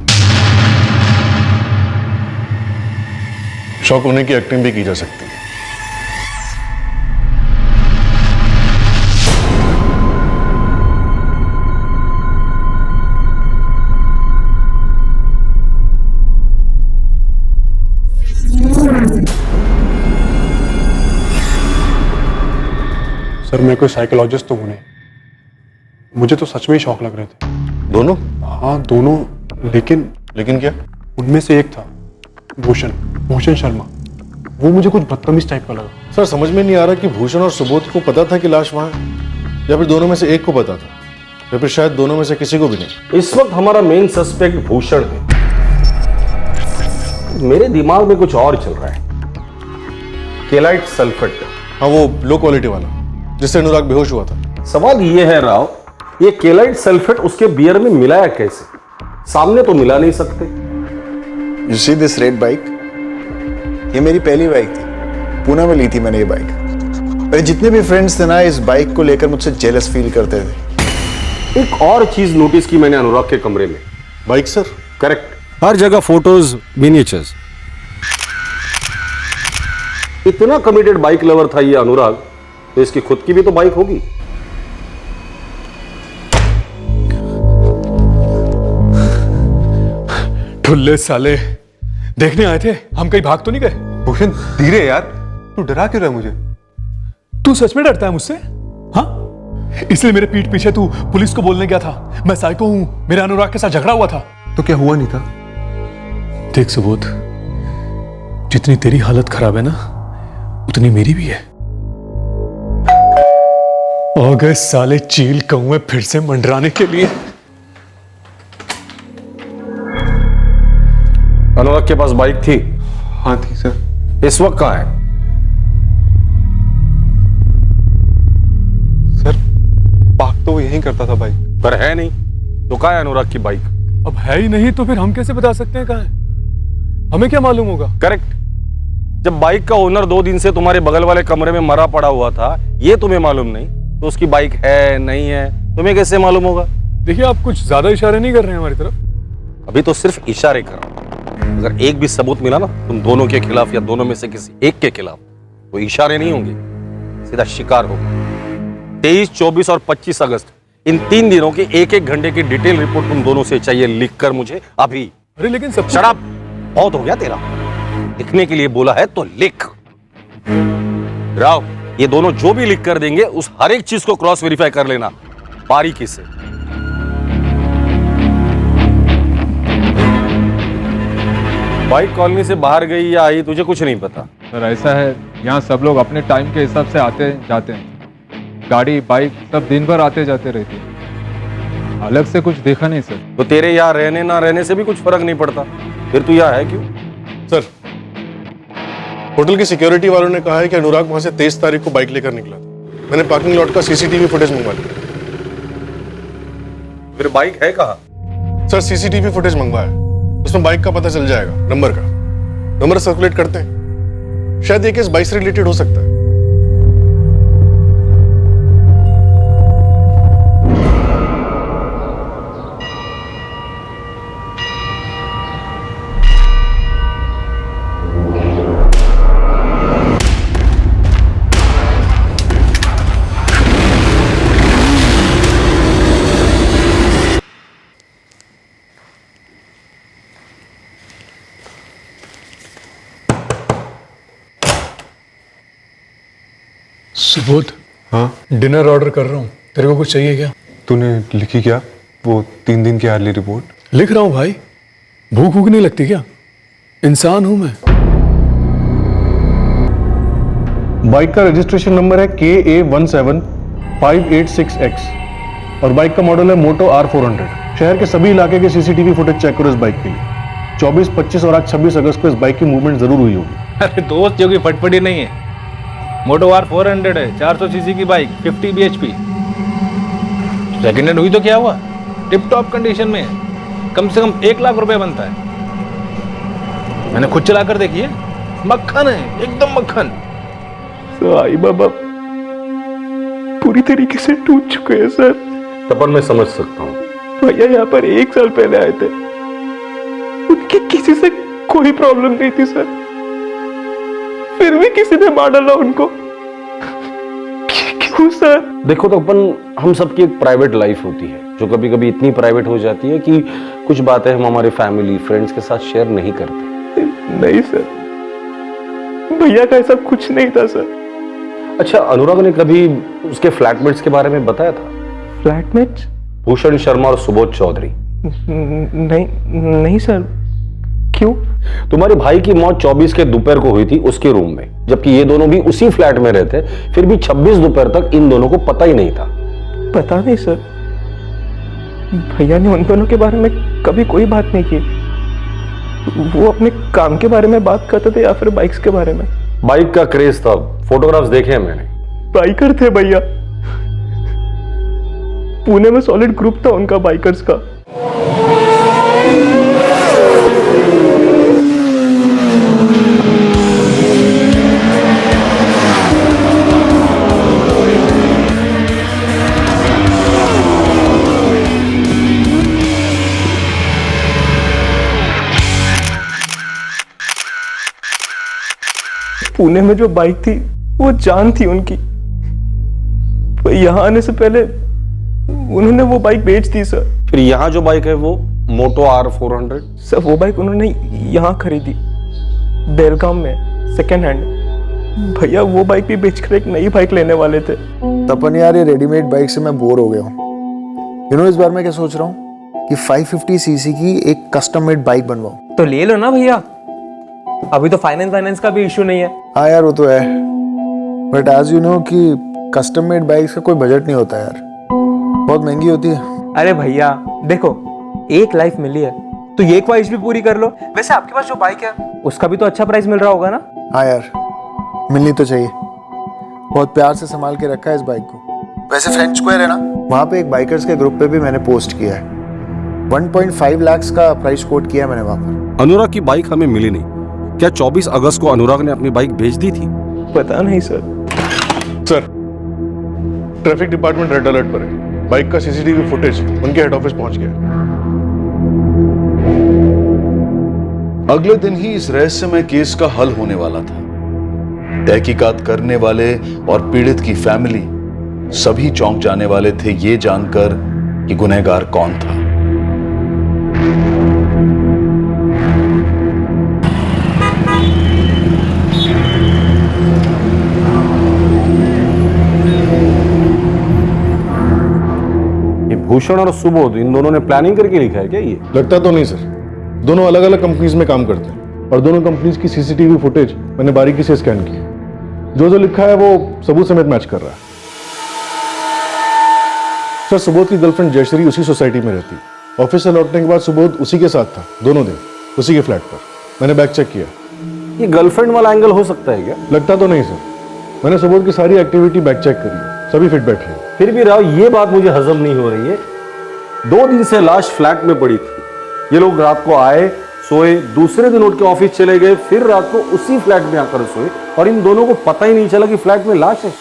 शौक होने की एक्टिंग भी की जा सकती है। सर, मैं कोई साइकोलॉजिस्ट तो हूं नहीं, मुझे तो सच में ही शौक लग रहे थे। दोनों? हाँ दोनों, लेकिन क्या? उनमें से एक था भूषण शर्मा, वो मुझे कुछ बदतमीज टाइप का लगा। सर, समझ में नहीं आ रहा कि भूषण और सुबोध को पता था कि लाश वहां है, या फिर दोनों में से एक को पता था, या फिर शायद दोनों में से किसी को भी नहीं। इस वक्त हमारा मेन सस्पेक्ट भूषण है। मेरे दिमाग में कुछ और चल रहा है। केलाइट सल्फेट। हाँ, वो लो क्वालिटी वाला जिससे अनुराग बेहोश हुआ था। सवाल ये है राव, ये केलाइट सल्फेट उसके बियर में मिलाया कैसे? सामने तो मिला नहीं सकते। You see this red bike? ये मेरी पहली बाइक थी, पुणे में ली थी मैंने ये बाइक। मेरे जितने भी फ्रेंड्स थे ना, इस बाइक को लेकर मुझसे जेलस फील करते थे। एक और चीज नोटिस की मैंने अनुराग के कमरे में। Bike sir? करेक्ट। हर जगह फोटोज, मिनिएचर्स। इतना कमिटेड बाइक लवर था ये अनुराग, तो इसकी खुद की भी तो बाइक होगी। ठुल्ले साले, देखने आए थे, हम कहीं भाग तो नहीं गए? भूषण धीरे यार, तू डरा क्यों रहा है मुझे? तू सच में डरता है मुझसे? हाँ, इसलिए मेरे पीठ पीछे तू पुलिस को बोलने गया था मैं साइको हूं, मेरे अनुराग के साथ झगड़ा हुआ था। तो क्या हुआ नहीं था? देख सुबोध, जितनी तेरी हालत खराब है ना, उतनी मेरी भी है। आ गए साले चील कौए फिर से मंडराने के लिए। अनुराग के पास बाइक थी? हाँ थी सर। इस वक्त कहां है? सर, पार्क तो वो यहीं करता था बाइक। पर है नहीं, तो कहां है अनुराग की बाइक? अब है ही नहीं तो फिर हम कैसे बता सकते हैं कहां है? हमें क्या मालूम होगा? करेक्ट। जब बाइक का ओनर 2 दिन से तुम्हारे बगल वाले कमरे में मरा पड़ा हुआ था, ये तुम्हें मालूम नहीं, तो उसकी बाइक है नहीं है तुम्हें कैसे मालूम होगा? देखिए, आप कुछ ज्यादा इशारे नहीं कर रहे हैं हमारी तरफ। अभी तो सिर्फ इशारे कर रहा हूं। अगर एक भी सबूत मिला ना तुम दोनों के खिलाफ या दोनों में से किसी एक के खिलाफ, तो इशारे नहीं होंगे, सीधा शिकार होगा। 23, 24 और 25 अगस्त, इन 3 दिनों के 1-1 घंटे की डिटेल रिपोर्ट तुम दोनों से चाहिए, लिख कर मुझे अभी। अरे लेकिन सब शराब बहुत हो गया तेरा, लिखने के लिए बोला है तो लिख। राव, ये दोनों जो भी लिख कर देंगे उस हर एक चीज को क्रॉस वेरीफाई कर लेना बारीकी से। बाइक कॉलोनी से बाहर गई या आई तुझे कुछ नहीं पता? सर ऐसा है, यहाँ सब लोग अपने टाइम के हिसाब से आते जाते हैं। गाड़ी बाइक सब दिन भर आते जाते रहते हैं। अलग से कुछ देखा नहीं सर। तो तेरे यहाँ रहने ना रहने से भी कुछ फर्क नहीं पड़ता, फिर तू यहाँ है क्यों? सर, होटल की सिक्योरिटी वालों ने कहा है कि अनुराग वहां से 23 तारीख को बाइक लेकर निकला था। मैंने पार्किंग लॉट का सीसीटीवी फुटेज मंगवा लिया। फिर बाइक है कहाँ? सर, सीसीटीवी फुटेज मंगवाया, उसमें बाइक का पता चल जाएगा, नंबर सर्कुलेट करते हैं, शायद ये केस बाइक से रिलेटेड हो सकता है। सुबोध, हाँ डिनर ऑर्डर कर रहा हूँ, तेरे को कुछ चाहिए क्या? तूने लिखी क्या वो 3 दिन की हार्ली रिपोर्ट? लिख रहा हूँ भाई, भूख भूख नहीं लगती क्या? इंसान हूं मैं। बाइक का रजिस्ट्रेशन नंबर है KA17586X और बाइक का मॉडल है मोटो R400। शहर के सभी इलाके के सीसीटीवी फुटेज चेक करो इस बाइक के लिए। 24, 25 और आज 26 अगस्त को इस बाइक की मूवमेंट जरूर हुई होगी। अरे दोस्त, जो कि फटफटी नहीं है, मोटो R400 है, 400 सीसी की बाइक, 50 bhp। सेकेंड हैंड हुई तो क्या हुआ, टिप टॉप कंडीशन में है, कम से कम 1 लाख रुपए बनता है। मैंने खुद चला कर देखी है, मक्खन है, एकदम मक्खन। तो आई बाबा पूरी तरीके से टूट चुके हैं सर। तपन, मैं समझ सकता हूँ। भैया यहाँ पर 1 साल पहले आए थे, उनकी किसी से कोई प्रॉब्लम नहीं थी सर, फिर भी किसी ने मार डाला उनको। क्यों सर? देखो तो अपन, हम सबकी एक प्राइवेट लाइफ होती है जो कभी कभी इतनी प्राइवेट हो जाती है कि कुछ बातें हम हमारे फैमिली फ्रेंड्स के साथ शेयर नहीं करते। नहीं सर, भैया का ऐसा कुछ नहीं था सर। अच्छा, अनुराग ने कभी उसके फ्लैटमेट्स के बारे में बताया था? फ्लैटमेट्स? भूषण शर्मा और सुबोध चौधरी। नहीं सर। क्यों? तुम्हारे भाई की मौत 24 के दोपहर को हुई थी उसके रूम में, जबकि ये दोनों भी उसी फ्लैट में रहते, फिर भी 26 दोपहर तक इन दोनों को पता ही नहीं था। पता नहीं सर, भैया ने उन दोनों के बारे में कभी कोई बात नहीं की। वो अपने काम के बारे में बात करते थे या फिर बाइक्स के बारे में? बाइक का क्रेज था, फोटोग्राफ्स देखे हैं मैंने। बाइकर थे भैया, पुणे में सॉलिड ग्रुप था उनका बाइकर्स का। पुणे में जो बाइक थी वो जान थी उनकी। यहाँ आने से पहले उन्होंने वो बाइक बेच दी सर। फिर यहाँ जो बाइक है वो मोटो R400? सर, वो बाइक उन्होंने यहाँ खरीदी, बेलगाम में, सेकेंड हैंड। भैया वो बाइक भी बेचकर एक नई बाइक लेने वाले थे। तपन यार, ये रेडीमेड बाइक से मैं बोर हो गया हूँ। इस बार मैं क्या सोच रहा हूँ कि 550 सीसी की एक कस्टम मेड बाइक बनवाऊं। तो ले लो ना भैया, अभी तो फाइनेंस का भी इश्यू नहीं है। हाँ यार, वो तो है, बट एज यू नो कि कस्टम मेड बाइक्स का कोई बजट नहीं होता यार, बहुत महंगी होती है। अरे भैया देखो, एक लाइफ मिली है तो ये ख्वाहिश भी पूरी कर लो। वैसे आपके पास जो बाइक है उसका भी तो अच्छा प्राइस मिल रहा होगा ना? हाँ यार, मिलनी तो चाहिए। बहुत प्यार से संभाल के रखा है इस बाइक को। वैसे फ्रेंच स्क्वायर है ना, वहाँ पे एक बाइकर्स के ग्रुप पे भी मैंने पोस्ट किया है। 1.5 लाख का प्राइस कोट किया मैंने वहाँ पर। अनुराग की बाइक हमें मिली नहीं। क्या 24 अगस्त को अनुराग ने अपनी बाइक बेच दी थी? पता नहीं sir. Sir, traffic department red alert पर है। बाइक का सीसीटीवी फुटेज उनके हेड ऑफिस पहुंच गया। अगले दिन ही इस रहस्यमय केस का हल होने वाला था। तहकीकात करने वाले और पीड़ित की फैमिली सभी चौंक जाने वाले थे ये जानकर कि गुनहगार कौन था। भूषण और सुबोध इन दोनों ने प्लानिंग करके लिखा है क्या ये? लगता तो नहीं सर, दोनों अलग अलग कंपनीज में काम करते हैं और दोनों कंपनीज की सीसीटीवी फुटेज मैंने बारीकी से स्कैन की है। जो जो लिखा है वो सबूत समेत मैच कर रहा है। सर, सुबोध की गर्लफ्रेंड जयश्री उसी सोसाइटी में रहती है। ऑफिस से लौटने के बाद सुबोध उसी के साथ था दोनों दिन, उसी के फ्लैट पर। मैंने बैग चेक किया। ये गर्लफ्रेंड वाला एंगल हो सकता है क्या? लगता तो नहीं सर, मैंने सुबोध की सारी एक्टिविटी बैग चेक करी है, सभी फिट बैठे हैं। फिर भी राव, ये बात मुझे हजम नहीं हो रही है। 2 दिन से लाश फ्लैट में पड़ी थी, ये लोग रात को आए, सोए, दूसरे दिन उठ के ऑफिस चले गए, फिर रात को उसी फ्लैट में आकर सोए और इन दोनों को पता ही नहीं चला कि फ्लैट में लाश है।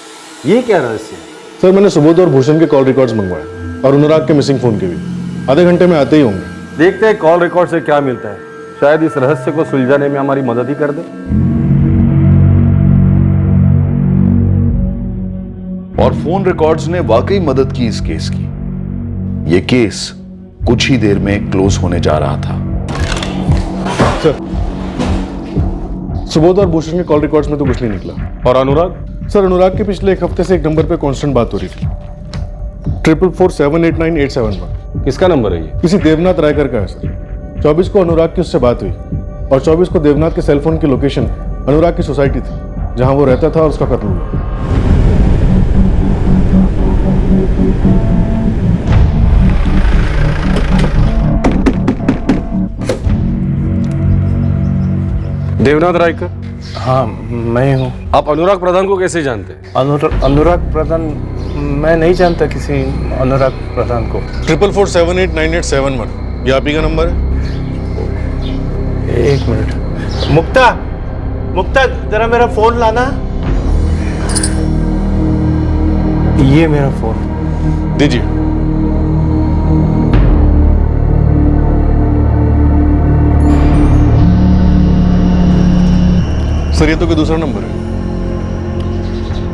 ये क्या रहस्य है? सर, मैंने सुबोध और भूषण के कॉल रिकॉर्ड्स मंगवाए और अनुराग के मिसिंग फोन के भी। आधे घंटे में आते ही होंगे। देखते हैं कॉल रिकॉर्ड से क्या मिलता है, शायद इस रहस्य को सुलझाने में हमारी मदद ही कर दे। और फोन रिकॉर्ड्स ने वाकई मदद की इस केस की। ये केस कुछ ही देर में क्लोज होने जा रहा था। सर, सुबोध और भूषण के कॉल रिकॉर्ड्स में तो कुछ नहीं निकला। और अनुराग? सर, अनुराग के पिछले 1 हफ्ते से एक नंबर पे कांस्टेंट बात हो रही थी, 444789871। किसका नंबर है ये? किसी देवनाथ रायकर का है सर। 24 को अनुराग की उससे बात हुई और 24 को देवनाथ के सेलफोन की लोकेशन अनुराग की सोसाइटी थी जहां वो रहता था और उसका कत्ल हुआ। देवनाथ रायकर? हाँ, मैं हूँ। आप अनुराग प्रधान को कैसे जानते हैं? अनुराग प्रधान? मैं नहीं जानता किसी अनुराग प्रधान को। 444789871 ये आप ही का नंबर है? 1 मिनट। मुक्ता जरा मेरा फोन लाना। ये मेरा फोन दीजिए। सर, ये तो कोई दूसरा नंबर है।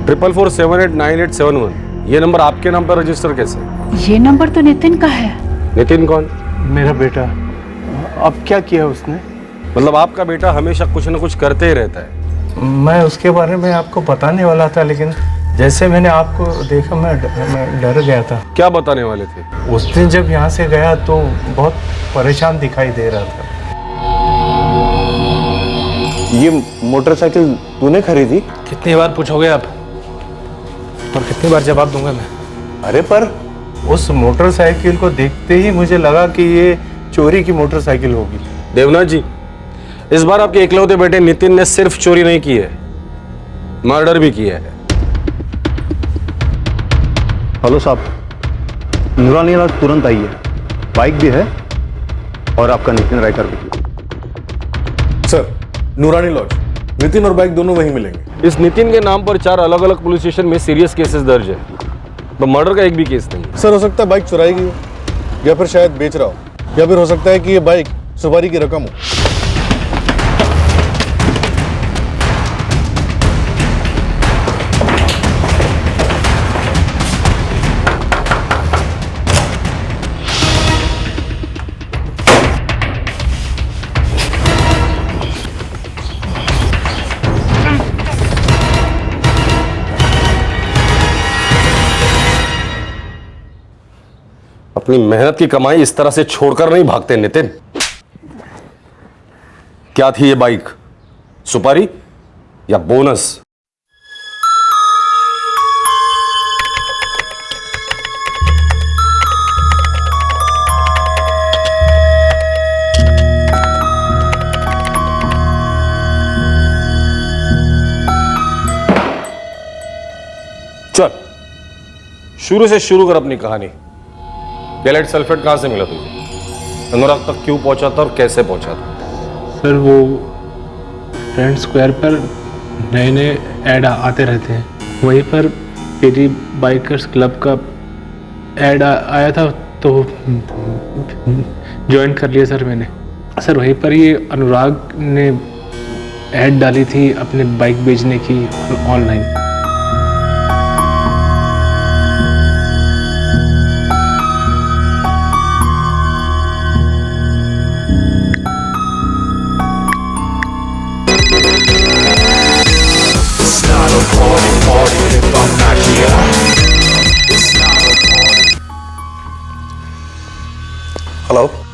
444789871। ये नंबर आपके नाम पर रजिस्टर कैसे? ये नंबर तो नितिन का है। नितिन कौन? मेरा बेटा। अब क्या किया उसने? मतलब आपका बेटा हमेशा कुछ न कुछ करते ही रहता है। मैं उसके बारे में आपको बताने वाला था, लेकिन जैसे मैंने आपको देखा मैं डर गया था। क्या बताने वाले थे? उस दिन जब यहाँ से गया तो बहुत परेशान दिखाई दे रहा था। ये मोटरसाइकिल तूने खरीदी? कितनी बार पूछोगे आप और कितनी बार जवाब दूंगा मैं? अरे पर उस मोटरसाइकिल को देखते ही मुझे लगा कि ये चोरी की मोटरसाइकिल होगी। देवनाथ जी, इस बार आपके इकलौते बेटे नितिन ने सिर्फ चोरी नहीं की है, मर्डर भी किया है। हेलो साहब, नूरानी लाल तुरंत आइए। बाइक भी है और आपका नितिन रायकर भी। सर, नूरानी लॉज, नितिन और बाइक दोनों वहीं मिलेंगे। इस नितिन के नाम पर 4 अलग अलग पुलिस स्टेशन में सीरियस केसेस दर्ज है, तो मर्डर का एक भी केस नहीं। सर, हो सकता है बाइक चुराई गई हो या फिर शायद बेच रहा हो, या फिर हो सकता है कि ये बाइक सुपारी की रकम हो। अपनी मेहनत की कमाई इस तरह से छोड़कर नहीं भागते नितिन। क्या थी ये बाइक? सुपारी या बोनस? चल शुरू से शुरू कर अपनी कहानी। केलाइट सल्फेट कहां से मिला तुझे? अनुराग तक क्यों पहुंचा था और कैसे पहुंचा था? सर, वो फ्रेंड स्क्वायर पर नए नए ऐड आते रहते हैं, वहीं पर पेरी बाइकर्स क्लब का ऐड आया था तो ज्वाइन कर लिया सर मैंने। सर, वहीं पर ये अनुराग ने ऐड डाली थी अपने बाइक बेचने की online.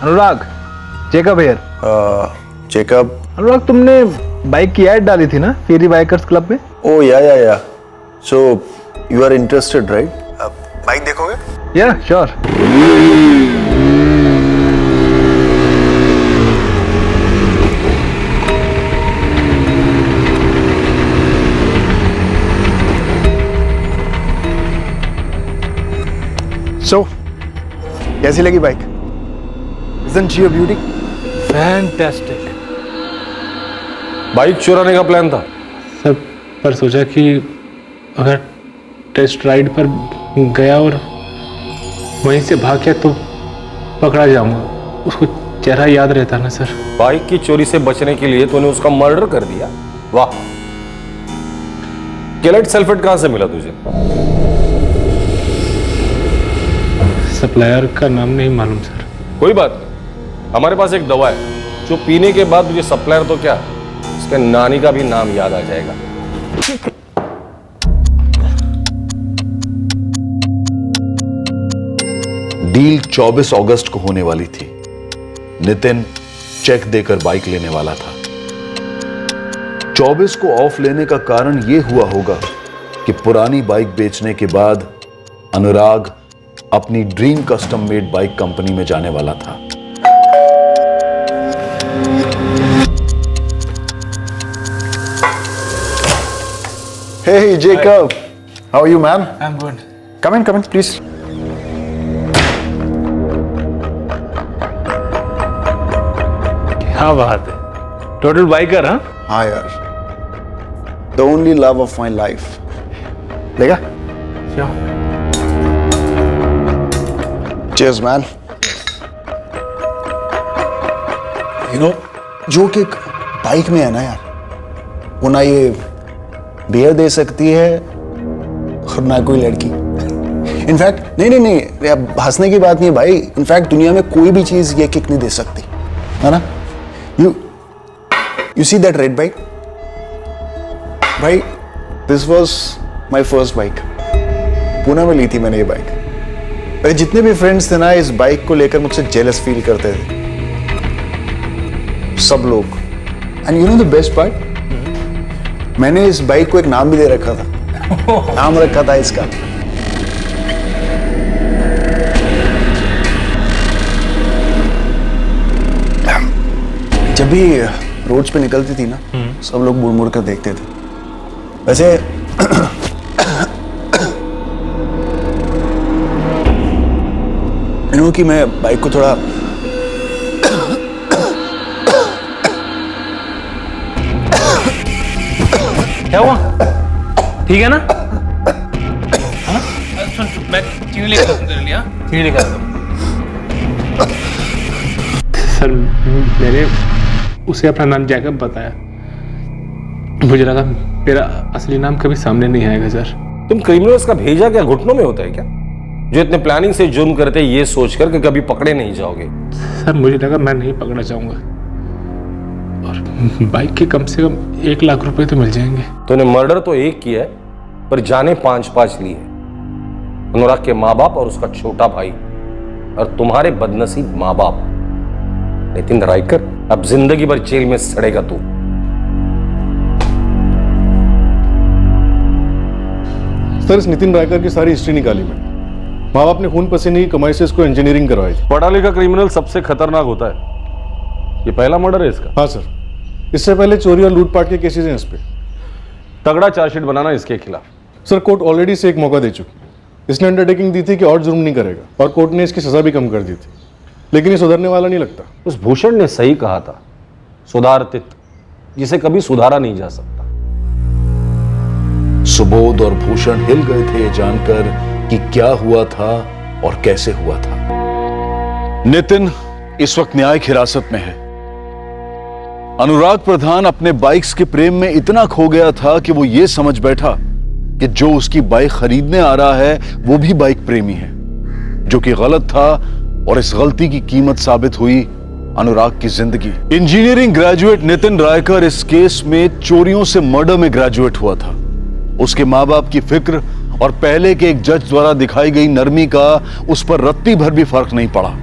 Anurag, Jacob here. Jacob. Anurag, तुमने बाइक की ऐड डाली थी ना फेरी बाइकर्स क्लब में? Oh yeah so you are interested right? Bike देखोगे? Yeah sure. सो कैसी लगी bike? Isn't she a beauty? Fantastic. Bike चुराने का प्लान था सर, पर सोचा कि अगर टेस्ट राइड पर गया और वहीं से भाग गया तो पकड़ा जाऊंगा। उसको चेहरा याद रहता ना सर। बाइक की चोरी से बचने के लिए तूने उसका मर्डर कर दिया? वाह। केलाइट सल्फेट कहां से मिला तुझे? सप्लायर का नाम नहीं मालूम सर। कोई बात नहीं, हमारे पास एक दवा है जो पीने के बाद तुझे सप्लायर तो क्या, उसके नानी का भी नाम याद आ जाएगा। डील 24 अगस्त को होने वाली थी। नितिन चेक देकर बाइक लेने वाला था। 24 को ऑफ लेने का कारण यह हुआ होगा कि पुरानी बाइक बेचने के बाद अनुराग अपनी dream custom made bike company में जाने वाला था। Hey Jacob, how are you man? I'm good. Come in please. क्या बात है, टोटल बाइकर? हाँ यार, the only love of my life. लेगा? Cheers man. You know, जो कि एक बाइक में है ना यार, वो ना ये बियर दे सकती है और ना कोई लड़की। इनफैक्ट नहीं, अब हंसने की बात नहीं है भाई। इनफैक्ट दुनिया में कोई भी चीज ये किक नहीं दे सकती, है ना? You see that red bike भाई, this was my first bike. Pune में ली थी मैंने ये बाइक। अरे जितने भी फ्रेंड्स थे ना इस बाइक को लेकर मुझसे जेलस फील करते थे, सब लोग। And you know the best part, मैंने इस बाइक को एक नाम भी दे रखा था। नाम रखा था इसका जब भी रोड्स पे निकलती थी ना, सब लोग मुड़ मुड़ कर देखते थे। वैसे यू नो कि मैं बाइक को थोड़ा क्या हुआ? ठीक है ना? सुन, मैं चीनी लेकर आता हूं तेरे लिए। चीनी लेकर आता हूं। सर, मैंने उसे अपना नाम जैकब बताया। मुझे लगा मेरा असली नाम कभी सामने नहीं आएगा सर। तुम क्रिमिनल्स का भेजा क्या घुटनों में होता है क्या, जो इतने प्लानिंग से जुर्म करते ये सोचकर कि कभी पकड़े नहीं जाओगे? सर, मुझे लगा मैं नहीं पकड़ा जाऊंगा और बाइक के कम से कम 1 लाख रुपए तो मिल जाएंगे। तूने मर्डर तो एक किया है, पर जाने 5-5 ली है। अनुराग के माँ बाप और उसका छोटा भाई, और तुम्हारे बदनसीब माँ बाप। नितिन रायकर, अब जिंदगी भर जेल में सड़ेगा तू। सर, इस नितिन रायकर की सारी हिस्ट्री निकाली मैंने। माँ बाप ने खून पसीने की कमाई से इसको इंजीनियरिंग करवाई थी। पढ़ा लिखा क्रिमिनल सबसे खतरनाक होता है। ये पहला मर्डर है इसका? हाँ सर, इससे पहले चोरी और लूटपाट के केसेस हैं इस पे। तगड़ा चार्जशीट बनाना इसके खिलाफ। सर, कोर्ट ऑलरेडी से एक मौका दे चुकी। इसने अंडरटेकिंग दी थी कि और जुर्म नहीं करेगा, और कोर्ट ने इसकी सजा भी कम कर दी थी, लेकिन ये सुधरने वाला नहीं लगता। उस भूषण ने सही कहा था, सुधारतित जिसे कभी सुधारा नहीं जा सकता। सुबोध और भूषण हिल गए थे ये जानकर कि क्या हुआ था और कैसे हुआ था। नितिन इस वक्त न्यायिक हिरासत में है। अनुराग प्रधान अपने बाइक्स के प्रेम में इतना खो गया था कि वो ये समझ बैठा कि जो उसकी बाइक खरीदने आ रहा है वो भी बाइक प्रेमी है, जो कि गलत था। और इस गलती की कीमत साबित हुई अनुराग की जिंदगी। इंजीनियरिंग ग्रेजुएट नितिन रायकर इस केस में चोरियों से मर्डर में ग्रेजुएट हुआ था। उसके माँ बाप की फिक्र और पहले के एक जज द्वारा दिखाई गई नरमी का उस पर रत्ती भर भी फर्क नहीं पड़ा।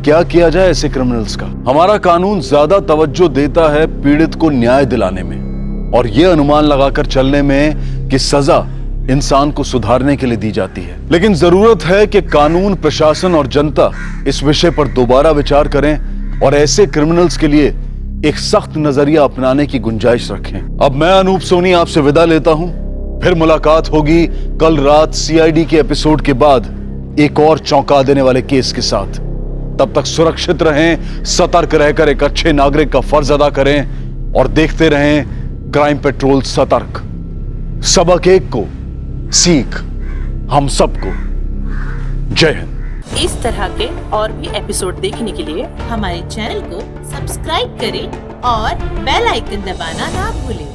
क्या किया जाए ऐसे क्रिमिनल्स का? हमारा कानून ज्यादा तवज्जो देता है पीड़ित को न्याय दिलाने में और यह अनुमान लगाकर चलने में कि सजा इंसान को सुधारने के लिए दी जाती है। लेकिन जरूरत है कि कानून, प्रशासन और जनता इस विषय पर दोबारा विचार करें और ऐसे क्रिमिनल्स के लिए एक सख्त नजरिया अपनाने की गुंजाइश रखें। अब मैं अनूप सोनी आपसे विदा लेता हूं। फिर मुलाकात होगी कल रात सीआईडी के एपिसोड के बाद एक और चौंका देने वाले केस के साथ। तब तक सुरक्षित रहें, सतर्क रहकर एक अच्छे नागरिक का फर्ज अदा करें और देखते रहें क्राइम पेट्रोल सतर्क। सबक एक को, सीख हम सबको। जय हिंद। इस तरह के और भी एपिसोड देखने के लिए हमारे चैनल को सब्सक्राइब करें और बेल आइकन दबाना ना भूलें।